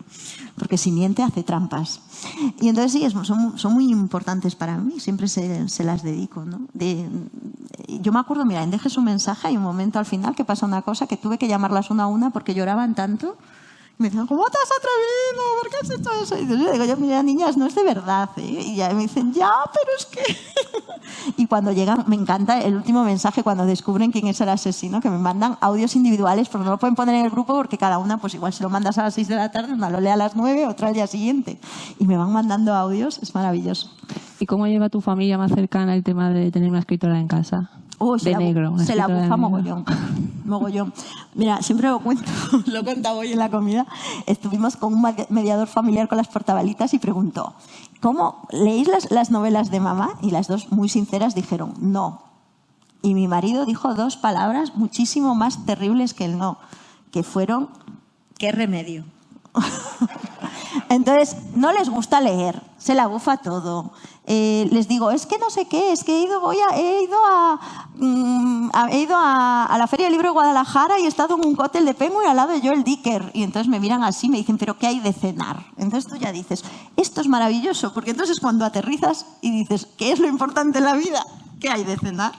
porque si miente hace trampas. Y entonces sí, son muy importantes para mí, siempre se las dedico, ¿no? Yo me acuerdo, mira, en Dejes un mensaje hay un momento al final que pasa una cosa que tuve que llamarlas una a una porque lloraban tanto. Y me decían, ¿cómo te has atrevido? ¿Por qué has hecho eso? Y yo digo, mira, niñas, no es de verdad, ¿eh? Y ya me dicen, ya, pero es que... Y cuando llegan, me encanta el último mensaje, cuando descubren quién es el asesino, que me mandan audios individuales, porque no lo pueden poner en el grupo, porque cada una, pues igual se lo mandas a las 6 de la tarde, una lo lee a las 9, otra al día siguiente. Y me van mandando audios, es maravilloso. ¿Y cómo lleva tu familia más cercana el tema de tener una escritora en casa? Se la bufa mogollón. Mira, siempre lo cuento, lo he contado hoy en la comida. Estuvimos con un mediador familiar con las portabalitas y preguntó, ¿cómo leéis las novelas de mamá? Y las dos, muy sinceras, dijeron, no. Y mi marido dijo 2 palabras muchísimo más terribles que el no, que fueron, ¿qué remedio? Entonces, no les gusta leer, se la bufa todo. Les digo, es que no sé qué, es que he ido a la Feria del Libro de Guadalajara y he estado en un cóctel de Penguin al lado de Joel Dicker. Y entonces me miran así y me dicen, ¿pero qué hay de cenar? Entonces tú ya dices, esto es maravilloso, porque entonces cuando aterrizas y dices, ¿qué es lo importante en la vida? ¿Qué hay de cenar?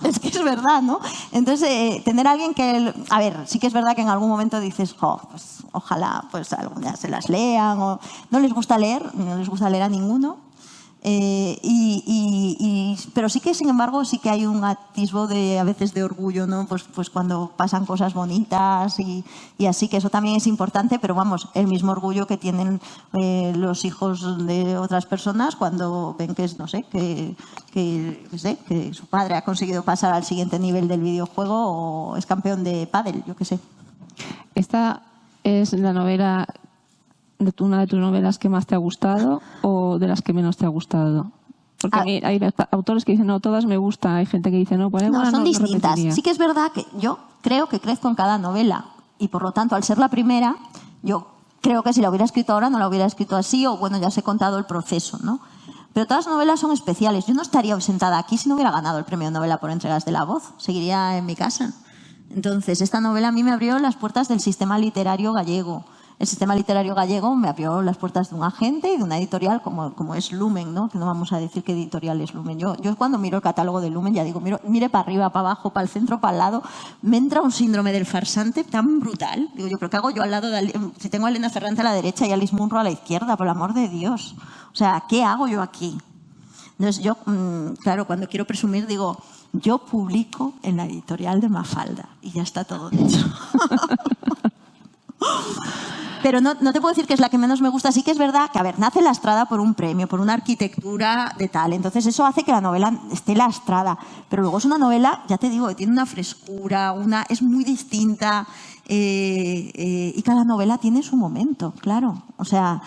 Es que es verdad, ¿no? Entonces, tener a alguien que... A ver, sí que es verdad que en algún momento dices, pues ojalá pues algún día se las lean. O... No les gusta leer a ninguno. Pero sí que, sin embargo, sí que hay un atisbo a veces de orgullo, ¿no? Pues cuando pasan cosas bonitas y así, que eso también es importante, pero vamos, el mismo orgullo que tienen los hijos de otras personas cuando ven que es, no sé, que su padre ha conseguido pasar al siguiente nivel del videojuego o es campeón de pádel, yo qué sé. Esta es la novela... ¿Una de tus novelas que más te ha gustado o de las que menos te ha gustado? Porque a mí hay autores que dicen, no, todas me gustan. Hay gente que dice, no, pues no, son distintas. Sí que es verdad que yo creo que crezco en cada novela y por lo tanto, al ser la primera, yo creo que si la hubiera escrito ahora no la hubiera escrito así o bueno, ya os he contado el proceso, ¿no? Pero todas las novelas son especiales. Yo no estaría sentada aquí si no hubiera ganado el premio Novela por Entregas de la Voz. Seguiría en mi casa. Entonces, esta novela a mí me abrió las puertas del sistema literario gallego. El sistema literario gallego me abrió las puertas de un agente y de una editorial como es Lumen, ¿no? Que no vamos a decir qué editorial es Lumen. Yo cuando miro el catálogo de Lumen ya digo, mire para arriba, para abajo, para el centro, para el lado. Me entra un síndrome del farsante tan brutal. Digo yo, ¿pero qué hago yo al lado si tengo a Elena Ferrante a la derecha y a Alice Munro a la izquierda? Por el amor de Dios. O sea, ¿qué hago yo aquí? Entonces yo, claro, cuando quiero presumir digo, yo publico en la editorial de Mafalda y ya está todo dicho. Pero no te puedo decir que es la que menos me gusta. Sí que es verdad que, a ver, nace lastrada por un premio, por una arquitectura de tal. Entonces eso hace que la novela esté lastrada. Pero luego es una novela, ya te digo, que tiene una frescura, es muy distinta. Y cada novela tiene su momento, claro. O sea,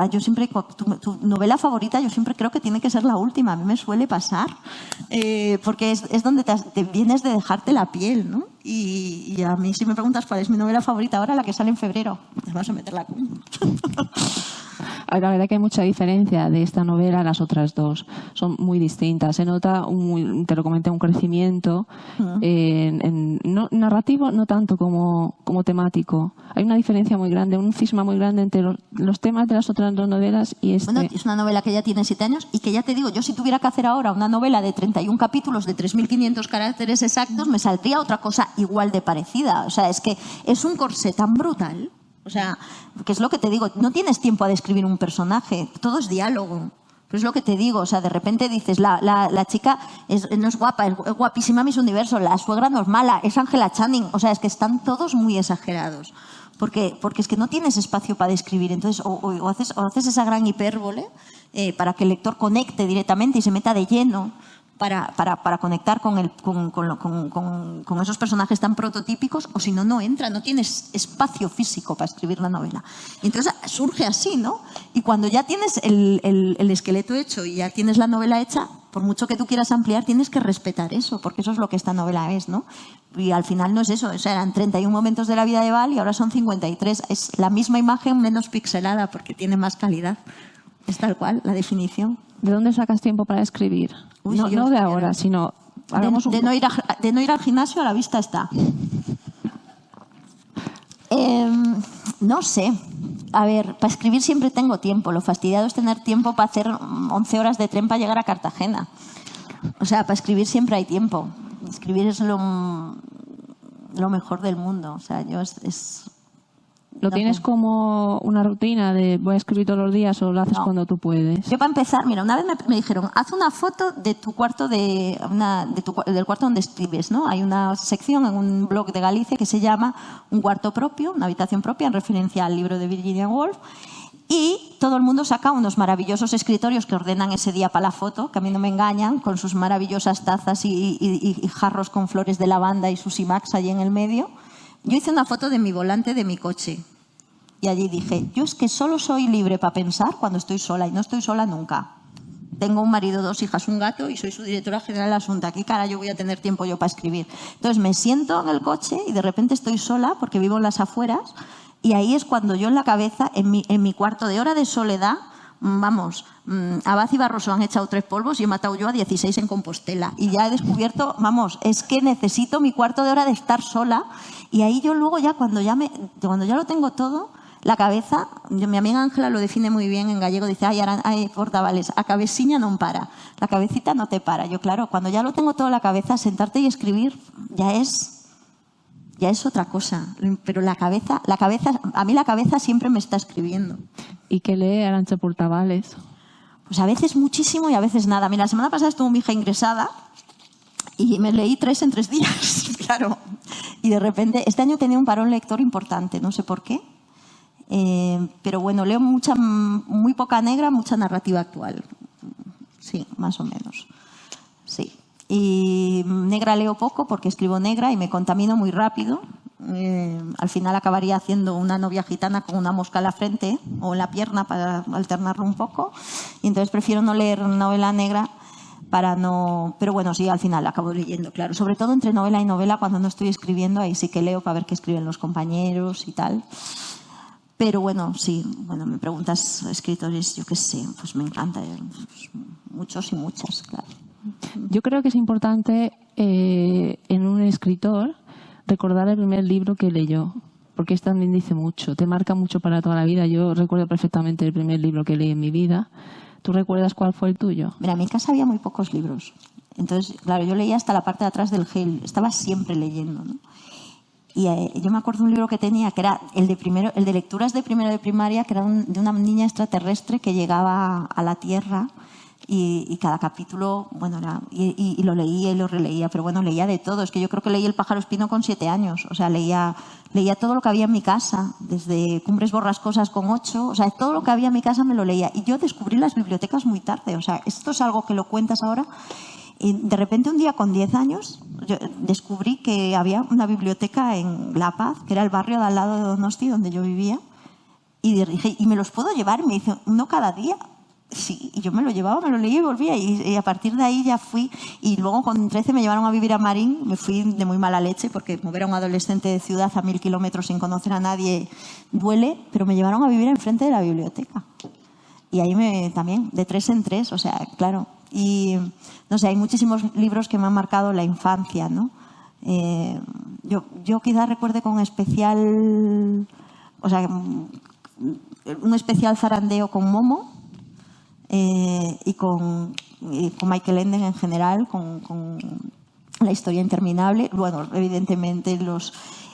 yo siempre, tu novela favorita, yo siempre creo que tiene que ser la última. A mí me suele pasar. Porque es donde te vienes de dejarte la piel, ¿no? Y a mí, si me preguntas cuál es mi novela favorita ahora, la que sale en febrero. Te vas a meter la cuña. La verdad que hay mucha diferencia de esta novela a las otras dos. Son muy distintas. Se nota, te lo comenté, un crecimiento narrativo, no tanto como temático. Hay una diferencia muy grande, un cisma muy grande entre los temas de las otras dos novelas y este. Bueno, es una novela que ya tiene 7 años y que ya te digo, yo si tuviera que hacer ahora una novela de 31 capítulos de 3.500 caracteres exactos, me saldría otra cosa igual de parecida. O sea, es que es un corsé tan brutal. O sea, que es lo que te digo, no tienes tiempo a describir un personaje, todo es diálogo. Pero es lo que te digo, o sea, de repente dices, la chica no es guapa, es guapísima Miss Universo, la suegra no es mala, es Angela Channing. O sea, es que están todos muy exagerados. Porque es que no tienes espacio para describir. Entonces, o haces esa gran hipérbole para que el lector conecte directamente y se meta de lleno para conectar con esos personajes tan prototípicos, o si no, no entra, no tienes espacio físico para escribir la novela. Y entonces surge así, ¿no? Y cuando ya tienes el esqueleto hecho y ya tienes la novela hecha, por mucho que tú quieras ampliar, tienes que respetar eso, porque eso es lo que esta novela es, ¿no? Y al final no es eso, o sea, eran 31 momentos de la vida de Val y ahora son 53. Es la misma imagen menos pixelada porque tiene más calidad. Es tal cual, la definición. ¿De dónde sacas tiempo para escribir? Uy, no de ahora, sino... De no ir al gimnasio, a la vista está. No sé. A ver, para escribir siempre tengo tiempo. Lo fastidiado es tener tiempo para hacer 11 horas de tren para llegar a Cartagena. O sea, para escribir siempre hay tiempo. Escribir es lo mejor del mundo. O sea, ¿Lo tienes como una rutina de voy a escribir todos los días o lo haces cuando tú puedes? Yo, para empezar, mira, una vez me dijeron, haz una foto de tu cuarto, del cuarto donde escribes, ¿no? Hay una sección en un blog de Galicia que se llama Un cuarto propio, una habitación propia, en referencia al libro de Virginia Woolf. Y todo el mundo saca unos maravillosos escritorios que ordenan ese día para la foto, que a mí no me engañan, con sus maravillosas tazas y jarros con flores de lavanda y sus IMAX allí en el medio. Yo hice una foto de mi volante de mi coche y allí dije, yo es que solo soy libre para pensar cuando estoy sola y no estoy sola nunca. Tengo un marido, 2 hijas, un gato y soy su directora general de Asunta. ¿Qué cara yo voy a tener tiempo yo para escribir? Entonces me siento en el coche y de repente estoy sola porque vivo en las afueras y ahí es cuando yo en la cabeza, en mi cuarto de hora de soledad, vamos, Abad y Barroso han echado 3 polvos y he matado yo a 16 en Compostela. Y ya he descubierto, vamos, es que necesito mi cuarto de hora de estar sola. Y ahí yo luego ya, cuando ya lo tengo todo, la cabeza, mi amiga Ángela lo define muy bien en gallego, dice, ay, Portavales, a cabeciña no para, la cabecita no te para. Yo, claro, cuando ya lo tengo todo en la cabeza, sentarte y escribir ya es otra cosa. Pero la cabeza, a mí la cabeza siempre me está escribiendo. ¿Y qué lee Arantxa Portavales? Pues a veces muchísimo y a veces nada. Mira, la semana pasada estuvo mi hija ingresada y me leí 3 en 3 días, claro. Y de repente, este año tenía un parón lector importante, no sé por qué. Pero bueno, leo muy poca negra, mucha narrativa actual. Sí, más o menos. Sí. Y negra leo poco porque escribo negra y me contamino muy rápido. Al final acabaría haciendo una novia gitana con una mosca en la frente o en la pierna para alternarlo un poco. Y entonces prefiero no leer novela negra para no... Pero bueno, sí, al final acabo leyendo, claro. Sobre todo entre novela y novela, cuando no estoy escribiendo, ahí sí que leo para ver qué escriben los compañeros y tal. Pero bueno, sí, bueno, me preguntas escritores, yo qué sé, pues me encanta. Pues muchos y muchas, claro. Yo creo que es importante en un escritor recordar el primer libro que leyó, porque esto también dice mucho, te marca mucho para toda la vida. Yo recuerdo perfectamente el primer libro que leí en mi vida. ¿Tú recuerdas cuál fue el tuyo? Mira, en mi casa había muy pocos libros. Entonces, claro, yo leía hasta la parte de atrás del gel, estaba siempre leyendo, ¿no? Y yo me acuerdo de un libro que tenía, que era el de lecturas de primero de primaria, que era de una niña extraterrestre que llegaba a la Tierra. Y cada capítulo, bueno, y lo leía y lo releía, pero bueno, leía de todo. Es que yo creo que leí El pájaro espino con 7 años. O sea, leía todo lo que había en mi casa, desde Cumbres borrascosas con 8. O sea, todo lo que había en mi casa me lo leía. Y yo descubrí las bibliotecas muy tarde. O sea, esto es algo que lo cuentas ahora. Y de repente un día con 10 años yo descubrí que había una biblioteca en La Paz, que era el barrio de al lado de Donosti, donde yo vivía. Y dije, ¿y me los puedo llevar? Y me dice, no cada día. Sí, y yo me lo llevaba, me lo leía y volvía. Y a partir de ahí ya fui. Y luego con 13 me llevaron a vivir a Marín. Me fui de muy mala leche porque mover a un adolescente de ciudad a 1000 kilómetros sin conocer a nadie duele. Pero me llevaron a vivir enfrente de la biblioteca. Y ahí también, de 3 en 3, o sea, claro. Y no sé, hay muchísimos libros que me han marcado la infancia, ¿no? Yo quizás recuerde con especial, o sea, un especial zarandeo con Momo. Y con Michael Enden en general, con La historia interminable. Bueno, evidentemente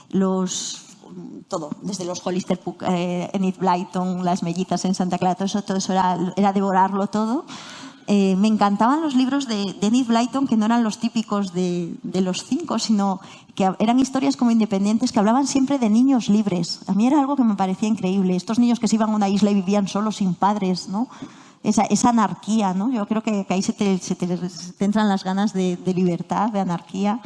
los todo, desde los Hollister Puck, Enid Blyton, las mellizas en Santa Clara, todo eso era devorarlo todo. Me encantaban los libros de Enid Blyton, que no eran los típicos de los 5, sino que eran historias como independientes, que hablaban siempre de niños libres. A mí era algo que me parecía increíble. Estos niños que se iban a una isla y vivían solos, sin padres, ¿no? Esa anarquía, ¿no? Yo creo que ahí se te entran las ganas de libertad, de anarquía.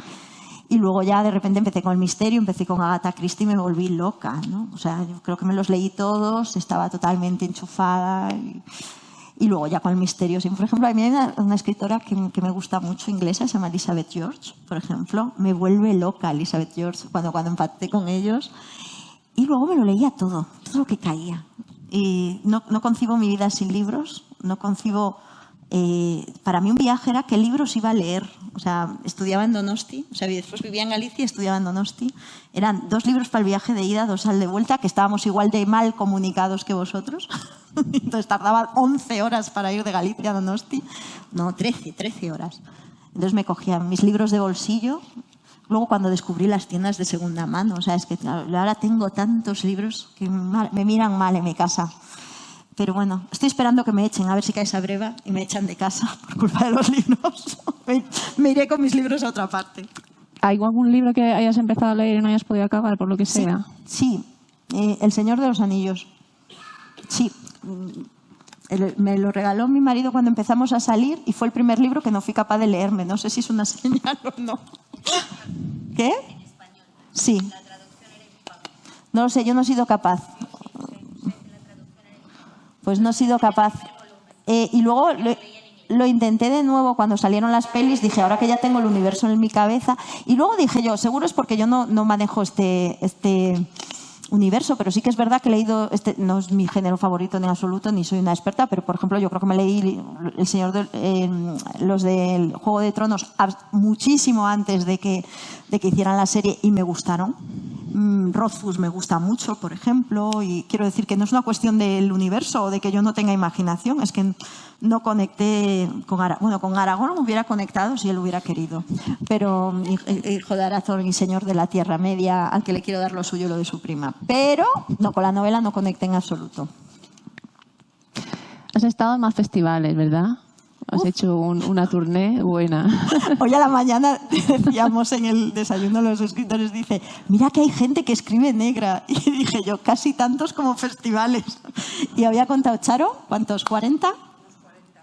Y luego ya de repente empecé con el misterio, empecé con Agatha Christie y me volví loca, ¿no? O sea, yo creo que me los leí todos, estaba totalmente enchufada. Y luego ya con el misterio. Por ejemplo, a mí hay una escritora que me gusta mucho, inglesa, se llama Elizabeth George, por ejemplo. Me vuelve loca Elizabeth George cuando empaté con ellos. Y luego me lo leía todo lo que caía. Y no concibo mi vida sin libros, no concibo... para mí un viaje era qué libros iba a leer. O sea, estudiaba en Donosti, o sea, después vivía en Galicia y estudiaba en Donosti. Eran 2 libros para el viaje de ida, 2 al de vuelta, que estábamos igual de mal comunicados que vosotros. Entonces tardaba 11 horas para ir de Galicia a Donosti. No, 13 horas. Entonces me cogía mis libros de bolsillo. Luego cuando descubrí las tiendas de segunda mano, o sea, es que ahora tengo tantos libros que me miran mal en mi casa. Pero bueno, estoy esperando que me echen, a ver si cae esa breva y me echan de casa por culpa de los libros. Me iré con mis libros a otra parte. ¿Hay algún libro que hayas empezado a leer y no hayas podido acabar, por lo que sea? Sí. El Señor de los Anillos. Sí. Me lo regaló mi marido cuando empezamos a salir y fue el primer libro que no fui capaz de leerme. No sé si es una señal o no. ¿Qué? En español. Sí. La traducción era en español. No lo sé, yo no he sido capaz. Pues no he sido capaz. Y luego lo intenté de nuevo cuando salieron las pelis. Dije, ahora que ya tengo el universo en mi cabeza. Y luego dije yo, seguro es porque yo no manejo este universo, pero sí que es verdad que he leído, no es mi género favorito en absoluto, ni soy una experta, pero por ejemplo yo creo que me leí los del Juego de Tronos muchísimo antes de que hicieran la serie y me gustaron. Rothfuss me gusta mucho, por ejemplo, y quiero decir que no es una cuestión del universo o de que yo no tenga imaginación, es que no conecté con Aragorn. Bueno, con Aragorn me hubiera conectado si él hubiera querido, pero hijo de Arathorn y señor de la Tierra Media, al que le quiero dar lo suyo y lo de su prima. Pero no, con la novela no conecté en absoluto. Has estado en más festivales, ¿verdad? Has hecho una tournée buena. Hoy a la mañana decíamos en el desayuno de los escritores, dice, mira que hay gente que escribe negra. Y dije yo, casi tantos como festivales. Y había contado, Charo, ¿cuántos? ¿40?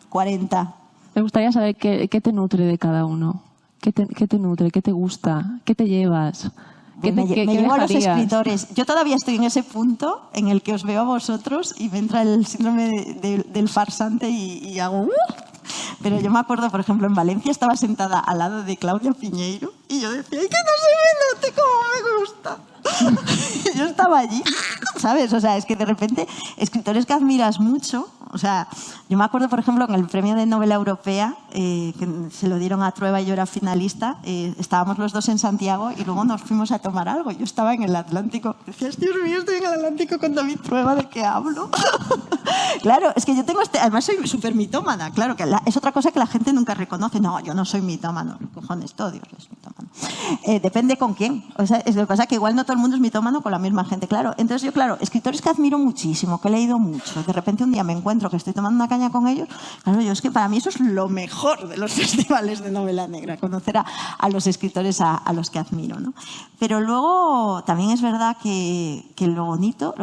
40. Me gustaría saber qué te nutre de cada uno. ¿Qué te nutre? ¿Qué te gusta? ¿Qué te llevas? Me llevo a los escritores. Yo todavía estoy en ese punto en el que os veo a vosotros y me entra el síndrome del farsante y hago... Pero yo me acuerdo, por ejemplo, en Valencia estaba sentada al lado de Claudia Piñeiro y yo decía, ¡ay, que no se me note cómo me gusta! Yo estaba allí, ¿sabes? O sea, es que de repente escritores que admiras mucho, o sea, yo me acuerdo, por ejemplo, en el premio de novela europea, que se lo dieron a Trueba y yo era finalista, estábamos los dos en Santiago y luego nos fuimos a tomar algo. Yo estaba en el Atlántico, decía, Dios mío, estoy en el Atlántico con David Trueba, ¿de qué hablo? Claro, es que yo tengo además soy súper mitómana, claro, que es otra cosa que la gente nunca reconoce. No, yo no soy mitómano, cojones, todo Dios es mitómano. Depende con quién. O sea, es lo que pasa que igual no todo el mundo es mitómano con la misma gente, claro. Entonces yo, claro, escritores que admiro muchísimo, que he leído mucho, de repente un día me encuentro que estoy tomando una caña con ellos, claro, yo es que para mí eso es lo mejor de los festivales de novela negra, conocer a los escritores a los que admiro, ¿no? Pero luego también es verdad que lo bonito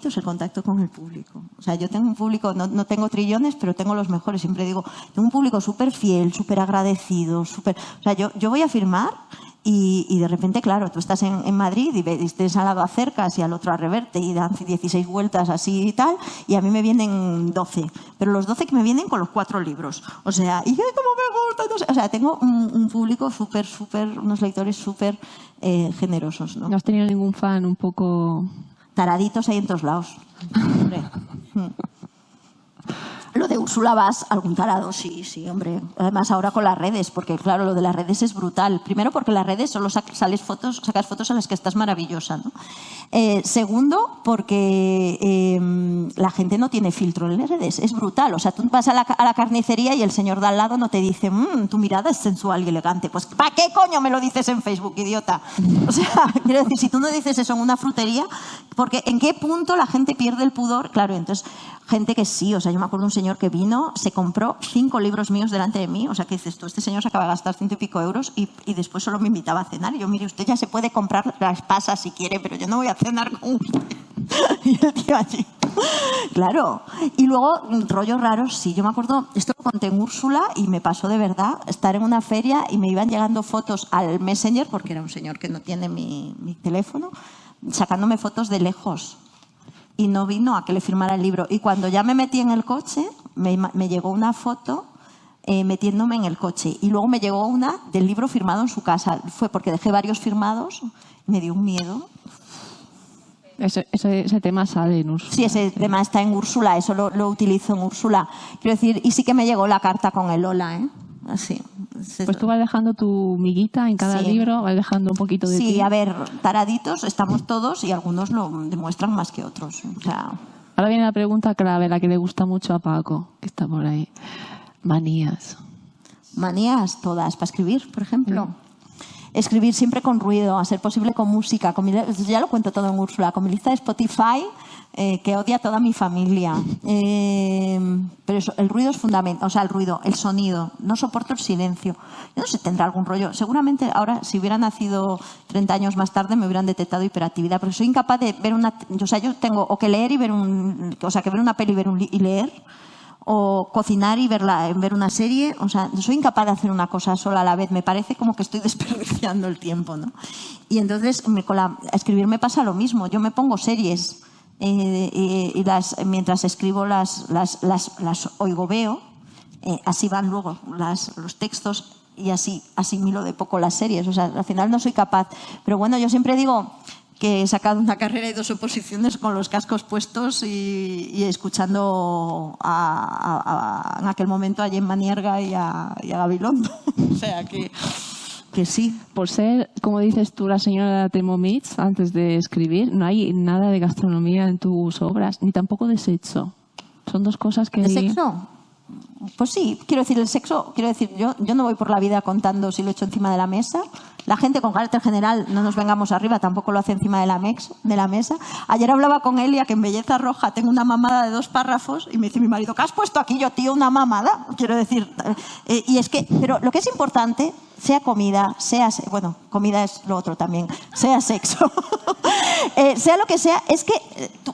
es el contacto con el público. O sea, yo tengo un público, no tengo trillones, pero tengo los mejores, siempre digo, tengo un público súper fiel, súper agradecido, súper... O sea, yo voy a firmar y de repente, claro, tú estás en Madrid y tienes al lado acercas y al otro a reverte y dan 16 vueltas así y tal, y a mí me vienen 12, pero los 12 que me vienen con los 4 libros. O sea, y yo como me gusta, no sé, o sea, tengo un público súper, unos lectores súper generosos, ¿no? ¿No has tenido ningún fan un poco...? Taraditos hay en todos lados. Hombre. de Úrsula vas algún tarado, sí, hombre. Además ahora con las redes, porque claro, lo de las redes es brutal. Primero porque las redes solo sacas fotos en las que estás maravillosa, ¿no? Segundo, porque la gente no tiene filtro en las redes, es brutal. O sea, tú vas a la carnicería y el señor de al lado no te dice, tu mirada es sensual y elegante. Pues ¿para qué coño me lo dices en Facebook, idiota? O sea, quiero decir, si tú no dices eso en una frutería, porque ¿en qué punto la gente pierde el pudor? Claro, entonces, gente que sí, o sea, yo me acuerdo de un señor que vino, se compró 5 libros míos delante de mí, o sea, que dices tú, este señor se acaba de gastar 100 y pico euros y después solo me invitaba a cenar. Y yo, mire, usted ya se puede comprar las pasas si quiere, pero yo no voy a cenar con usted. Y el tío allí. Claro. Y luego, rollos raros, sí. Yo me acuerdo, esto lo conté en Úrsula y me pasó de verdad, estar en una feria y me iban llegando fotos al Messenger, porque era un señor que no tiene mi teléfono, sacándome fotos de lejos. Y no vino a que le firmara el libro. Y cuando ya me metí en el coche, me llegó una foto metiéndome en el coche. Y luego me llegó una del libro firmado en su casa. Fue porque dejé varios firmados, me dio un miedo. Ese tema sale en Úrsula. Sí, ese tema está en Úrsula, eso lo utilizo en Úrsula. Quiero decir, y sí que me llegó la carta con el hola, ¿eh? Así. Pues tú vas dejando tu miguita en cada libro, vas dejando un poquito de ti. Sí, a ver, taraditos estamos todos y algunos lo demuestran más que otros. O sea... Ahora viene la pregunta clave, la que le gusta mucho a Paco, que está por ahí. Manías. Manías todas, para escribir, por ejemplo. Escribir siempre con ruido, a ser posible con música. Ya lo cuento todo en Úrsula, con mi lista de Spotify, que odia a toda mi familia. Pero eso, el ruido es fundamental, o sea, el sonido. No soporto el silencio. Yo no sé, tendrá algún rollo. Seguramente ahora, si hubiera nacido 30 años más tarde, me hubieran detectado hiperactividad, porque soy incapaz de ver una... O sea, yo tengo o que leer y ver que ver una peli y leer, o cocinar y ver una serie. O sea, soy incapaz de hacer una cosa sola a la vez. Me parece como que estoy desperdiciando el tiempo, ¿no? Y entonces, a escribir me pasa lo mismo. Yo me pongo series y mientras escribo las oigo, veo. Así van luego los textos y así asimilo de poco las series. O sea, al final no soy capaz. Pero bueno, yo siempre digo que he sacado una carrera y 2 oposiciones con los cascos puestos y escuchando en aquel momento a Gemma Nierga y a Gabilondo. O sea que sí. Por ser, como dices tú, la señora Thermomix, antes de escribir, no hay nada de gastronomía en tus obras, ni tampoco de sexo. Son 2 cosas que... ¿De sexo? Pues sí, quiero decir, el sexo, yo no voy por la vida contando si lo he hecho encima de la mesa. La gente con carácter general, no nos vengamos arriba, tampoco lo hace encima de la mesa. Ayer hablaba con Elia que en Belleza Roja tengo una mamada de 2 párrafos y me dice mi marido, ¿qué has puesto aquí yo, tío, una mamada? Quiero decir, y es que, pero lo que es importante, sea comida, bueno, comida es lo otro también, sea sexo, sea lo que sea, es que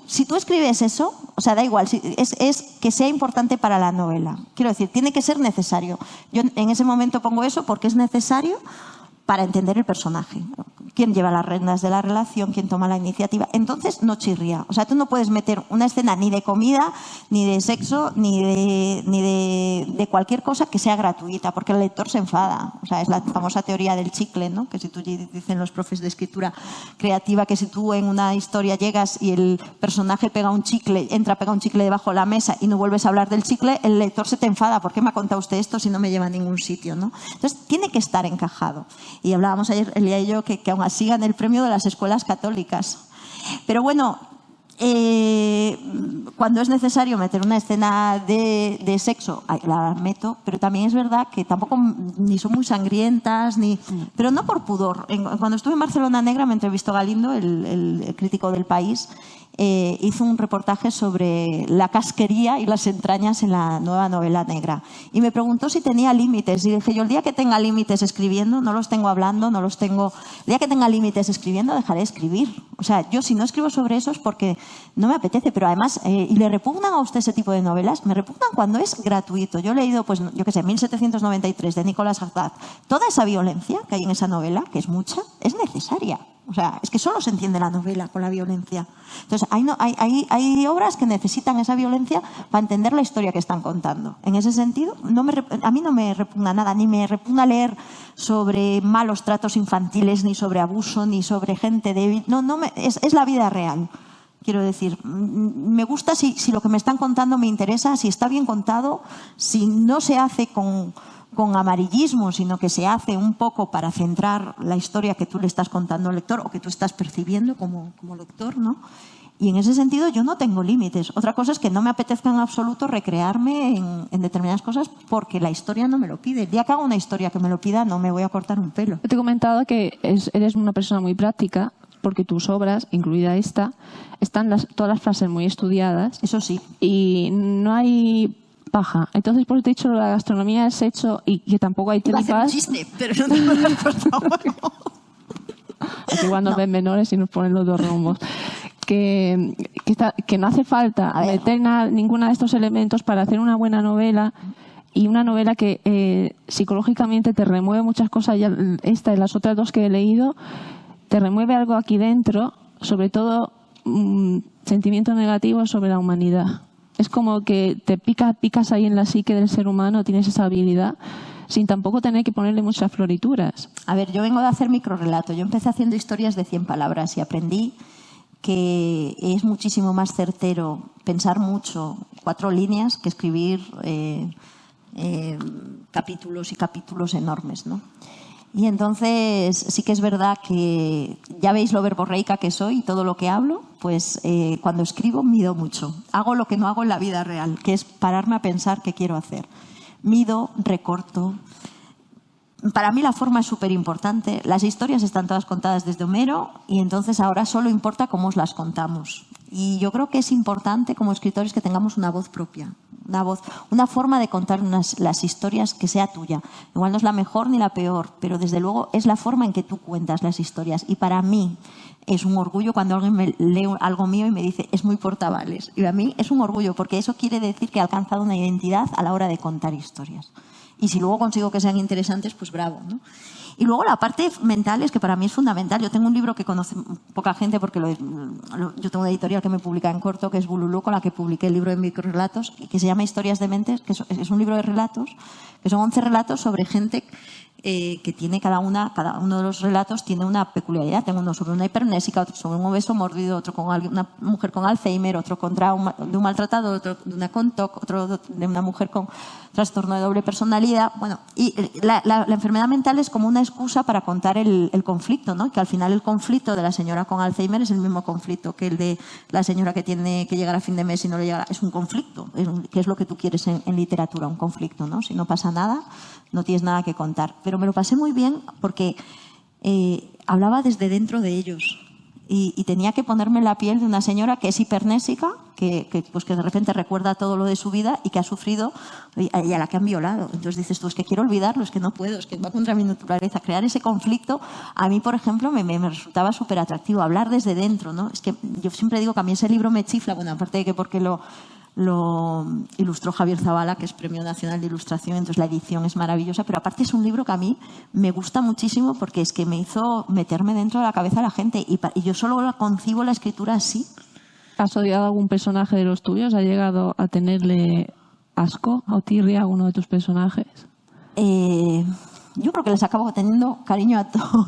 si tú escribes eso, o sea, da igual, es que sea importante para la novela. Quiero decir, tiene que ser necesario. Yo en ese momento pongo eso porque es necesario para entender el personaje. Quién lleva las riendas de la relación, quién toma la iniciativa. Entonces no chirría. O sea, tú no puedes meter una escena ni de comida, ni de sexo, ni de cualquier cosa que sea gratuita, porque el lector se enfada. O sea, es la famosa teoría del chicle, ¿no? Que si tú, dicen los profes de escritura creativa, que si tú en una historia llegas y el personaje pega un chicle debajo de la mesa y no vuelves a hablar del chicle, el lector se te enfada. ¿Por qué me ha contado usted esto si no me lleva a ningún sitio, ¿no? Entonces tiene que estar encajado. Y hablábamos ayer, Elia y yo, que aún así gané el premio de las escuelas católicas. Pero bueno, cuando es necesario meter una escena de sexo, la meto, pero también es verdad que tampoco ni son muy sangrientas, pero no por pudor. Cuando estuve en Barcelona Negra me entrevistó Galindo, el crítico del País, hizo un reportaje sobre la casquería y las entrañas en la nueva novela negra. Y me preguntó si tenía límites. Y dije, yo el día que tenga límites escribiendo, no los tengo hablando, el día que tenga límites escribiendo, dejaré de escribir. O sea, yo si no escribo sobre eso es porque no me apetece. Pero además, ¿y le repugnan a usted ese tipo de novelas? Me repugnan cuando es gratuito. Yo he leído, pues, yo qué sé, 1793 de Nicolás Haddad. Toda esa violencia que hay en esa novela, que es mucha, es necesaria. O sea, es que solo se entiende la novela con la violencia. Entonces, hay obras que necesitan esa violencia para entender la historia que están contando. En ese sentido, a mí no me repugna nada, ni me repugna leer sobre malos tratos infantiles, ni sobre abuso, ni sobre gente débil. Es la vida real. Quiero decir, me gusta si lo que me están contando me interesa, si está bien contado, si no se hace con amarillismo, sino que se hace un poco para centrar la historia que tú le estás contando al lector o que tú estás percibiendo como lector, ¿no? Y en ese sentido yo no tengo límites. Otra cosa es que no me apetezca en absoluto recrearme en determinadas cosas porque la historia no me lo pide. El día que haga una historia que me lo pida no me voy a cortar un pelo. Yo te he comentado que eres una persona muy práctica porque tus obras, incluida esta, están todas las frases muy estudiadas. Eso sí. Y no hay paja. Entonces, por eso te he dicho la gastronomía es hecho y que tampoco hay Iba a hacer un tripas. chiste, pero no tengo la respuesta. Aquí cuando nos ven menores y nos ponen los dos rombos. Que no hace falta meter ninguna de estos elementos para hacer una buena novela y una novela que psicológicamente te remueve muchas cosas. Ya esta y las otras dos que he leído te remueve algo aquí dentro, sobre todo sentimientos negativos sobre la humanidad. Es como que te picas ahí en la psique del ser humano, tienes esa habilidad, sin tampoco tener que ponerle muchas florituras. A ver, yo vengo de hacer microrrelato. Yo empecé haciendo historias de 100 palabras y aprendí que es muchísimo más certero pensar mucho 4 líneas que escribir capítulos y capítulos enormes, ¿no? Y entonces sí que es verdad que ya veis lo verborreica que soy y todo lo que hablo, pues cuando escribo mido mucho. Hago lo que no hago en la vida real, que es pararme a pensar qué quiero hacer. Mido, recorto. Para mí la forma es súper importante. Las historias están todas contadas desde Homero y entonces ahora solo importa cómo os las contamos. Y yo creo que es importante como escritores que tengamos una voz propia, una forma de contar las historias que sea tuya. Igual no es la mejor ni la peor, pero desde luego es la forma en que tú cuentas las historias. Y para mí es un orgullo cuando alguien me lee algo mío y me dice es muy Portavales. Y a mí es un orgullo porque eso quiere decir que he alcanzado una identidad a la hora de contar historias. Y si luego consigo que sean interesantes, pues bravo, ¿no? Y luego la parte mental es que para mí es fundamental. Yo tengo un libro que conoce poca gente porque yo tengo una editorial que me publica en corto, que es Bululú, con la que publiqué el libro de microrelatos, que se llama Historias de Mentes, que es un libro de relatos, que son 11 relatos sobre gente que tiene cada uno de los relatos tiene una peculiaridad. Tengo uno sobre una hipernésica, otro sobre un obeso mórbido, otro con una mujer con Alzheimer, otro de un maltratador, otro de una con TOC, otro de una mujer con trastorno de doble personalidad. Bueno, y la enfermedad mental es como una excusa para contar el conflicto, ¿no? Que al final el conflicto de la señora con Alzheimer es el mismo conflicto que el de la señora que tiene que llegar a fin de mes y no le llega. Es un conflicto, que es lo que tú quieres en literatura, un conflicto, ¿no? Si no pasa nada, no tienes nada que contar. Pero me lo pasé muy bien porque hablaba desde dentro de ellos y tenía que ponerme en la piel de una señora que es hipernésica, que de repente recuerda todo lo de su vida y que ha sufrido y a la que han violado. Entonces dices tú, es que quiero olvidarlo, es que no puedo, es que va contra mi naturaleza. Crear ese conflicto, a mí, por ejemplo, me resultaba súper atractivo, hablar desde dentro, ¿no? Es que yo siempre digo que a mí ese libro me chifla, bueno, aparte de que porque lo ilustró Javier Zavala, que es Premio Nacional de Ilustración, entonces la edición es maravillosa, pero aparte es un libro que a mí me gusta muchísimo porque es que me hizo meterme dentro de la cabeza de la gente y yo solo concibo la escritura así. ¿Has odiado algún personaje de los tuyos? ¿Ha llegado a tenerle asco o tirria a alguno de tus personajes? Yo creo que les acabo teniendo cariño a todos,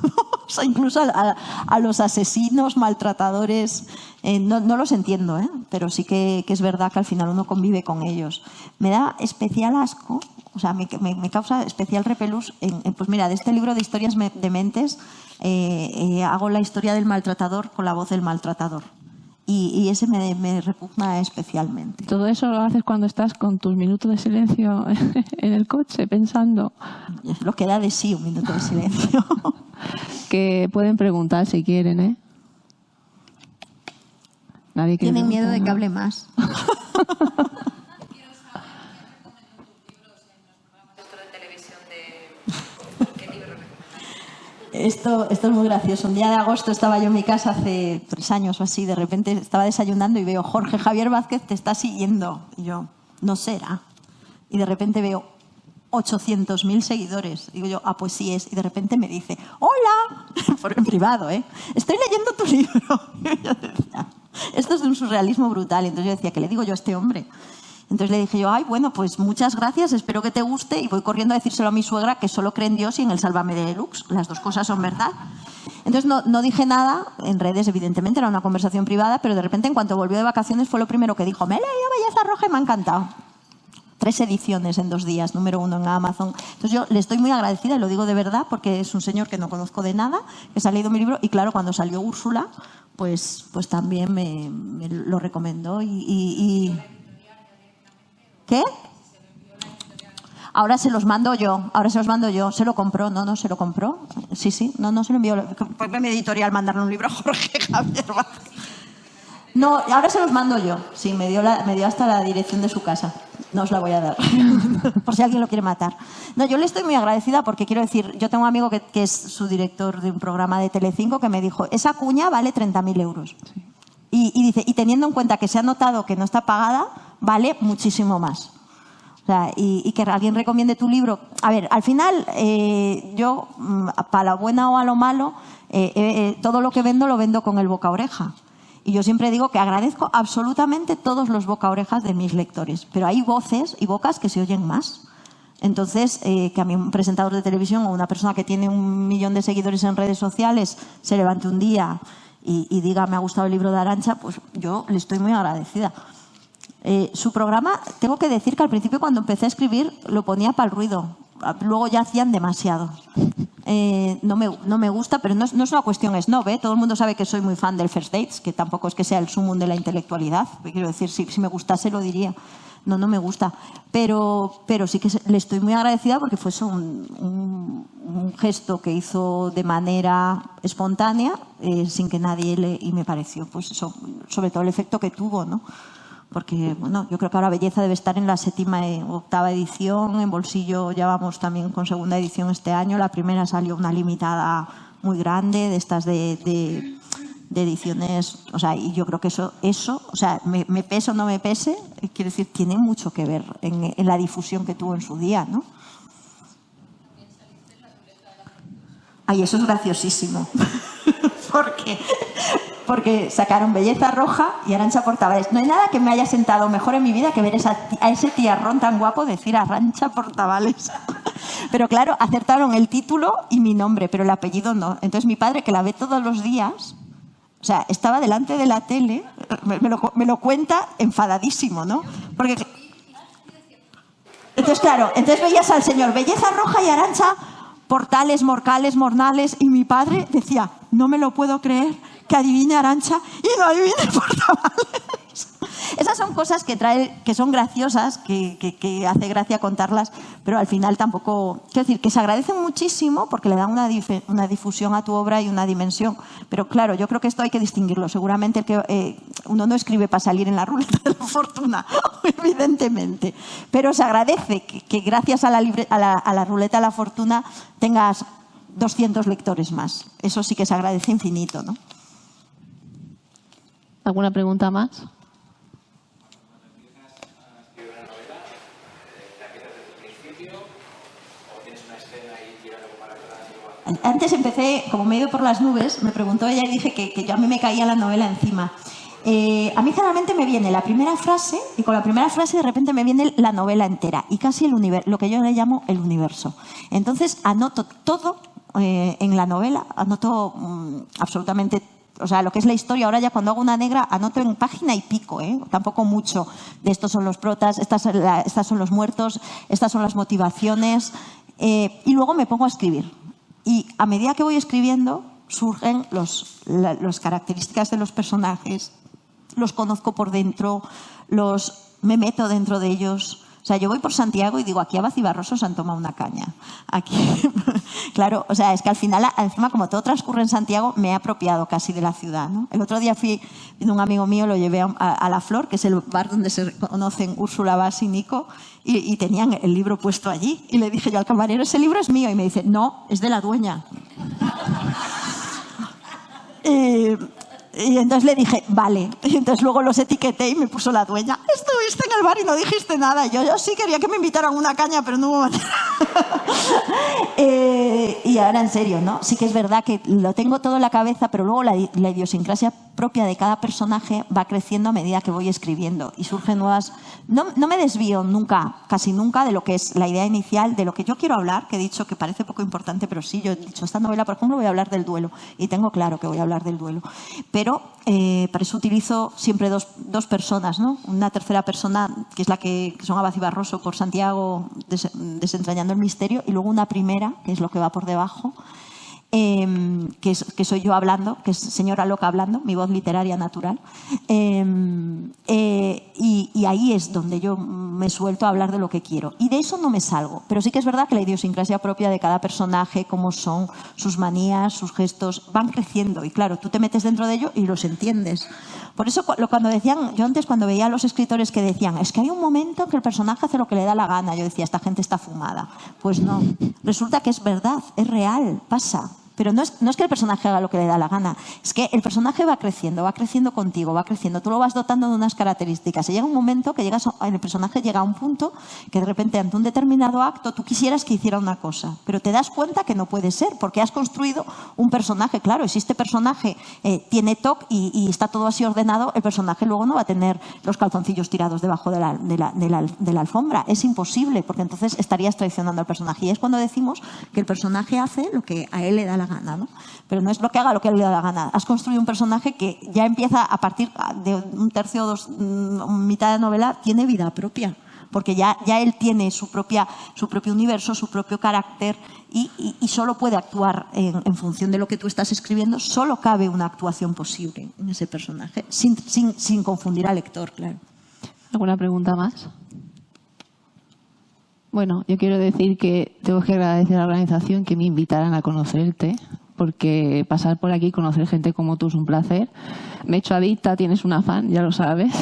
incluso a los asesinos, maltratadores. No los entiendo, pero sí que es verdad que al final uno convive con ellos. Me da especial asco, o sea, me causa especial repelús. Pues mira, de este libro de historias de mentes hago la historia del maltratador con la voz del maltratador. Y ese me repugna especialmente. ¿Todo eso lo haces cuando estás con tus minutos de silencio en el coche, pensando? Lo que da de sí un minuto de silencio. Que pueden preguntar si quieren, ¿eh? Nadie quiere Tienen miedo de que ¿no? hable más. Esto es muy gracioso. Un día de agosto estaba yo en mi casa hace 3 años o así. De repente estaba desayunando y veo Jorge Javier Vázquez te está siguiendo. Y yo, no será. Y de repente veo 800.000 seguidores. Digo yo, pues sí es. Y de repente me dice, hola, en privado, estoy leyendo tu libro. Y yo decía, esto es de un surrealismo brutal. Entonces yo decía, ¿qué le digo yo a este hombre? Entonces le dije yo, bueno, pues muchas gracias, espero que te guste. Y voy corriendo a decírselo a mi suegra, que solo cree en Dios y en el Sálvame Deluxe. Las dos cosas son verdad. Entonces no dije nada en redes, evidentemente, era una conversación privada, pero de repente en cuanto volvió de vacaciones fue lo primero que dijo, me he leído Belleza Roja y me ha encantado. 3 ediciones en 2 días, número 1 en Amazon. Entonces yo le estoy muy agradecida, y lo digo de verdad, porque es un señor que no conozco de nada, que se ha leído mi libro, y claro, cuando salió Úrsula, pues también me lo recomendó. ¿Qué? Ahora se los mando yo. ¿Se lo compró? No se lo compró. Sí. No se lo envió. Pues mi editorial mandarle un libro a Jorge Javier Vázquez. No, ahora se los mando yo. Sí, me dio hasta la dirección de su casa. No os la voy a dar, por si alguien lo quiere matar. No, yo le estoy muy agradecida porque quiero decir, yo tengo un amigo que es su director de un programa de Telecinco que me dijo, esa cuña vale 30.000 euros. Sí. Y dice, y teniendo en cuenta que se ha notado que no está pagada, vale muchísimo más. O sea, y que alguien recomiende tu libro. A ver, al final, yo, para lo bueno o a lo malo, todo lo que vendo lo vendo con el boca a oreja. Y yo siempre digo que agradezco absolutamente todos los boca a orejas de mis lectores, pero hay voces y bocas que se oyen más. Entonces, que a mí un presentador de televisión o una persona que tiene 1 millón de seguidores en redes sociales se levante un día y diga me ha gustado el libro de Arantxa, pues yo le estoy muy agradecida. Su programa, tengo que decir que al principio cuando empecé a escribir lo ponía para el ruido, luego ya hacían demasiado. No me gusta, pero no es una cuestión snob, ¿eh? Todo el mundo sabe que soy muy fan del First Dates, que tampoco es que sea el sumum de la intelectualidad. Quiero decir, si me gustase lo diría. No me gusta. Pero sí que le estoy muy agradecida porque fue un gesto que hizo de manera espontánea, sin que nadie y me pareció, pues eso, sobre todo el efecto que tuvo, ¿no? Porque, bueno, yo creo que ahora Belleza debe estar en la 7ª o 8ª edición. En Bolsillo ya vamos también con 2ª edición este año. La primera salió una limitada muy grande de estas de ediciones. O sea, y yo creo que eso o sea, me pese o no me pese, quiero decir, tiene mucho que ver en la difusión que tuvo en su día, ¿no? Ay, eso es graciosísimo. Porque sacaron Belleza Roja y Arantxa Portavales. No hay nada que me haya sentado mejor en mi vida que ver a ese tiarrón tan guapo decir Arantxa Portavales. Pero claro, acertaron el título y mi nombre, pero el apellido no. Entonces mi padre, que la ve todos los días, o sea, estaba delante de la tele, me lo cuenta enfadadísimo, ¿no? Porque... Entonces, claro, veías al señor Belleza Roja y Arantxa Portales, Morcales, Mornales, y mi padre decía, no me lo puedo creer, que adivine Arantxa y no adivine Portavales. Esas son cosas que son graciosas, que hace gracia contarlas, pero al final tampoco... Quiero decir, que se agradecen muchísimo porque le dan una difusión a tu obra y una dimensión. Pero claro, yo creo que esto hay que distinguirlo. Seguramente uno no escribe para salir en la ruleta de la fortuna, evidentemente. Pero se agradece que gracias a la ruleta de la fortuna tengas 200 lectores más. Eso sí que se agradece infinito, ¿no? ¿Alguna pregunta más? Antes empecé, como me he ido por las nubes, me preguntó ella y dije que yo a mí me caía la novela encima. A mí generalmente me viene la primera frase y con la primera frase de repente me viene la novela entera y casi lo que yo le llamo el universo. Entonces anoto todo en la novela, anoto absolutamente, o sea, lo que es la historia. Ahora ya cuando hago una negra anoto en página y pico, tampoco mucho. De estos son los protas, estas son los muertos, estas son las motivaciones, y luego me pongo a escribir. Y a medida que voy escribiendo surgen las características de los personajes, los conozco por dentro, me meto dentro de ellos. O sea, yo voy por Santiago y digo, aquí a Bacibarroso se han tomado una caña. Aquí, claro, o sea, es que al final, encima, como todo transcurre en Santiago, me he apropiado casi de la ciudad, ¿no? El otro día vino un amigo mío, lo llevé a La Flor, que es el bar donde se conocen Úrsula Bas y Nico, y tenían el libro puesto allí. Y le dije yo al camarero, ese libro es mío. Y me dice, no, es de la dueña. Y entonces le dije, vale. Y entonces luego los etiqueté y me puso la dueña. Estuviste en el bar y no dijiste nada. Y yo sí quería que me invitaran a una caña, pero no hubo manera. Y ahora en serio, ¿no? Sí que es verdad que lo tengo todo en la cabeza, pero luego la idiosincrasia propia de cada personaje va creciendo a medida que voy escribiendo y surgen nuevas... No me desvío nunca, casi nunca, de lo que es la idea inicial, de lo que yo quiero hablar, que he dicho que parece poco importante, pero sí, yo he dicho, esta novela, por ejemplo, voy a hablar del duelo y tengo claro que voy a hablar del duelo. Pero para eso utilizo siempre dos personas, ¿no? Una tercera persona, que es la que son Abad y Barroso por Santiago, desentrañando el misterio, y luego una primera, que es lo que va por debajo, que soy yo hablando, que es señora loca hablando, mi voz literaria natural. Y ahí es donde yo me suelto a hablar de lo que quiero. Y de eso no me salgo. Pero sí que es verdad que la idiosincrasia propia de cada personaje, cómo son, sus manías, sus gestos, van creciendo. Y claro, tú te metes dentro de ello y los entiendes. Por eso cuando decían, yo antes cuando veía a los escritores que decían, es que hay un momento en que el personaje hace lo que le da la gana, yo decía, esta gente está fumada. Pues no, resulta que es verdad, es real, pasa. Pero no es que el personaje haga lo que le da la gana, es que el personaje va creciendo contigo, va creciendo, tú lo vas dotando de unas características y llega un momento que el personaje llega a un punto que de repente ante un determinado acto tú quisieras que hiciera una cosa, pero te das cuenta que no puede ser porque has construido un personaje. Claro, y si este personaje tiene TOC y está todo así ordenado, el personaje luego no va a tener los calzoncillos tirados debajo de la alfombra, es imposible porque entonces estarías traicionando al personaje y es cuando decimos que el personaje hace lo que a él le da la gana, ¿no? Pero no es lo que haga lo que le da la gana. Has construido un personaje que ya empieza a partir de un tercio o mitad de novela, tiene vida propia, porque ya él tiene su propio universo, su propio carácter y solo puede actuar en función de lo que tú estás escribiendo. Solo cabe una actuación posible en ese personaje, sin confundir al lector, claro. ¿Alguna pregunta más? Bueno, yo quiero decir que tengo que agradecer a la organización que me invitaran a conocerte, porque pasar por aquí y conocer gente como tú es un placer. Me he hecho adicta, tienes un afán, ya lo sabes.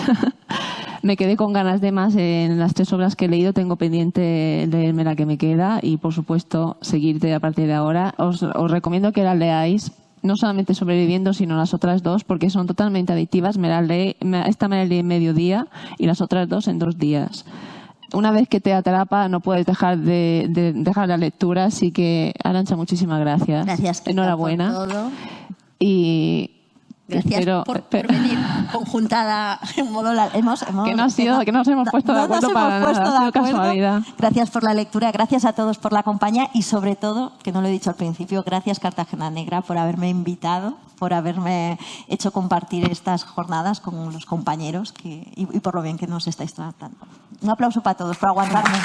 Me quedé con ganas de más en las 3 obras que he leído, tengo pendiente leerme la que me queda y, por supuesto, seguirte a partir de ahora. Os recomiendo que la leáis, no solamente Sobreviviendo, sino las otras 2, porque son totalmente adictivas. Esta me la leí en mediodía y las otras 2 en 2 días. Una vez que te atrapa no puedes dejar de dejar la lectura, así que Arantxa, muchísimas gracias. Gracias, Kika, enhorabuena. por todo. Y gracias por venir conjuntada en modo... que nos hemos puesto de acuerdo para nada, ha sido casualidad. Gracias por la lectura, gracias a todos por la compañía y sobre todo, que no lo he dicho al principio, gracias Cartagena Negra por haberme invitado, por haberme hecho compartir estas jornadas con los compañeros y por lo bien que nos estáis tratando. Un aplauso para todos por aguantarme.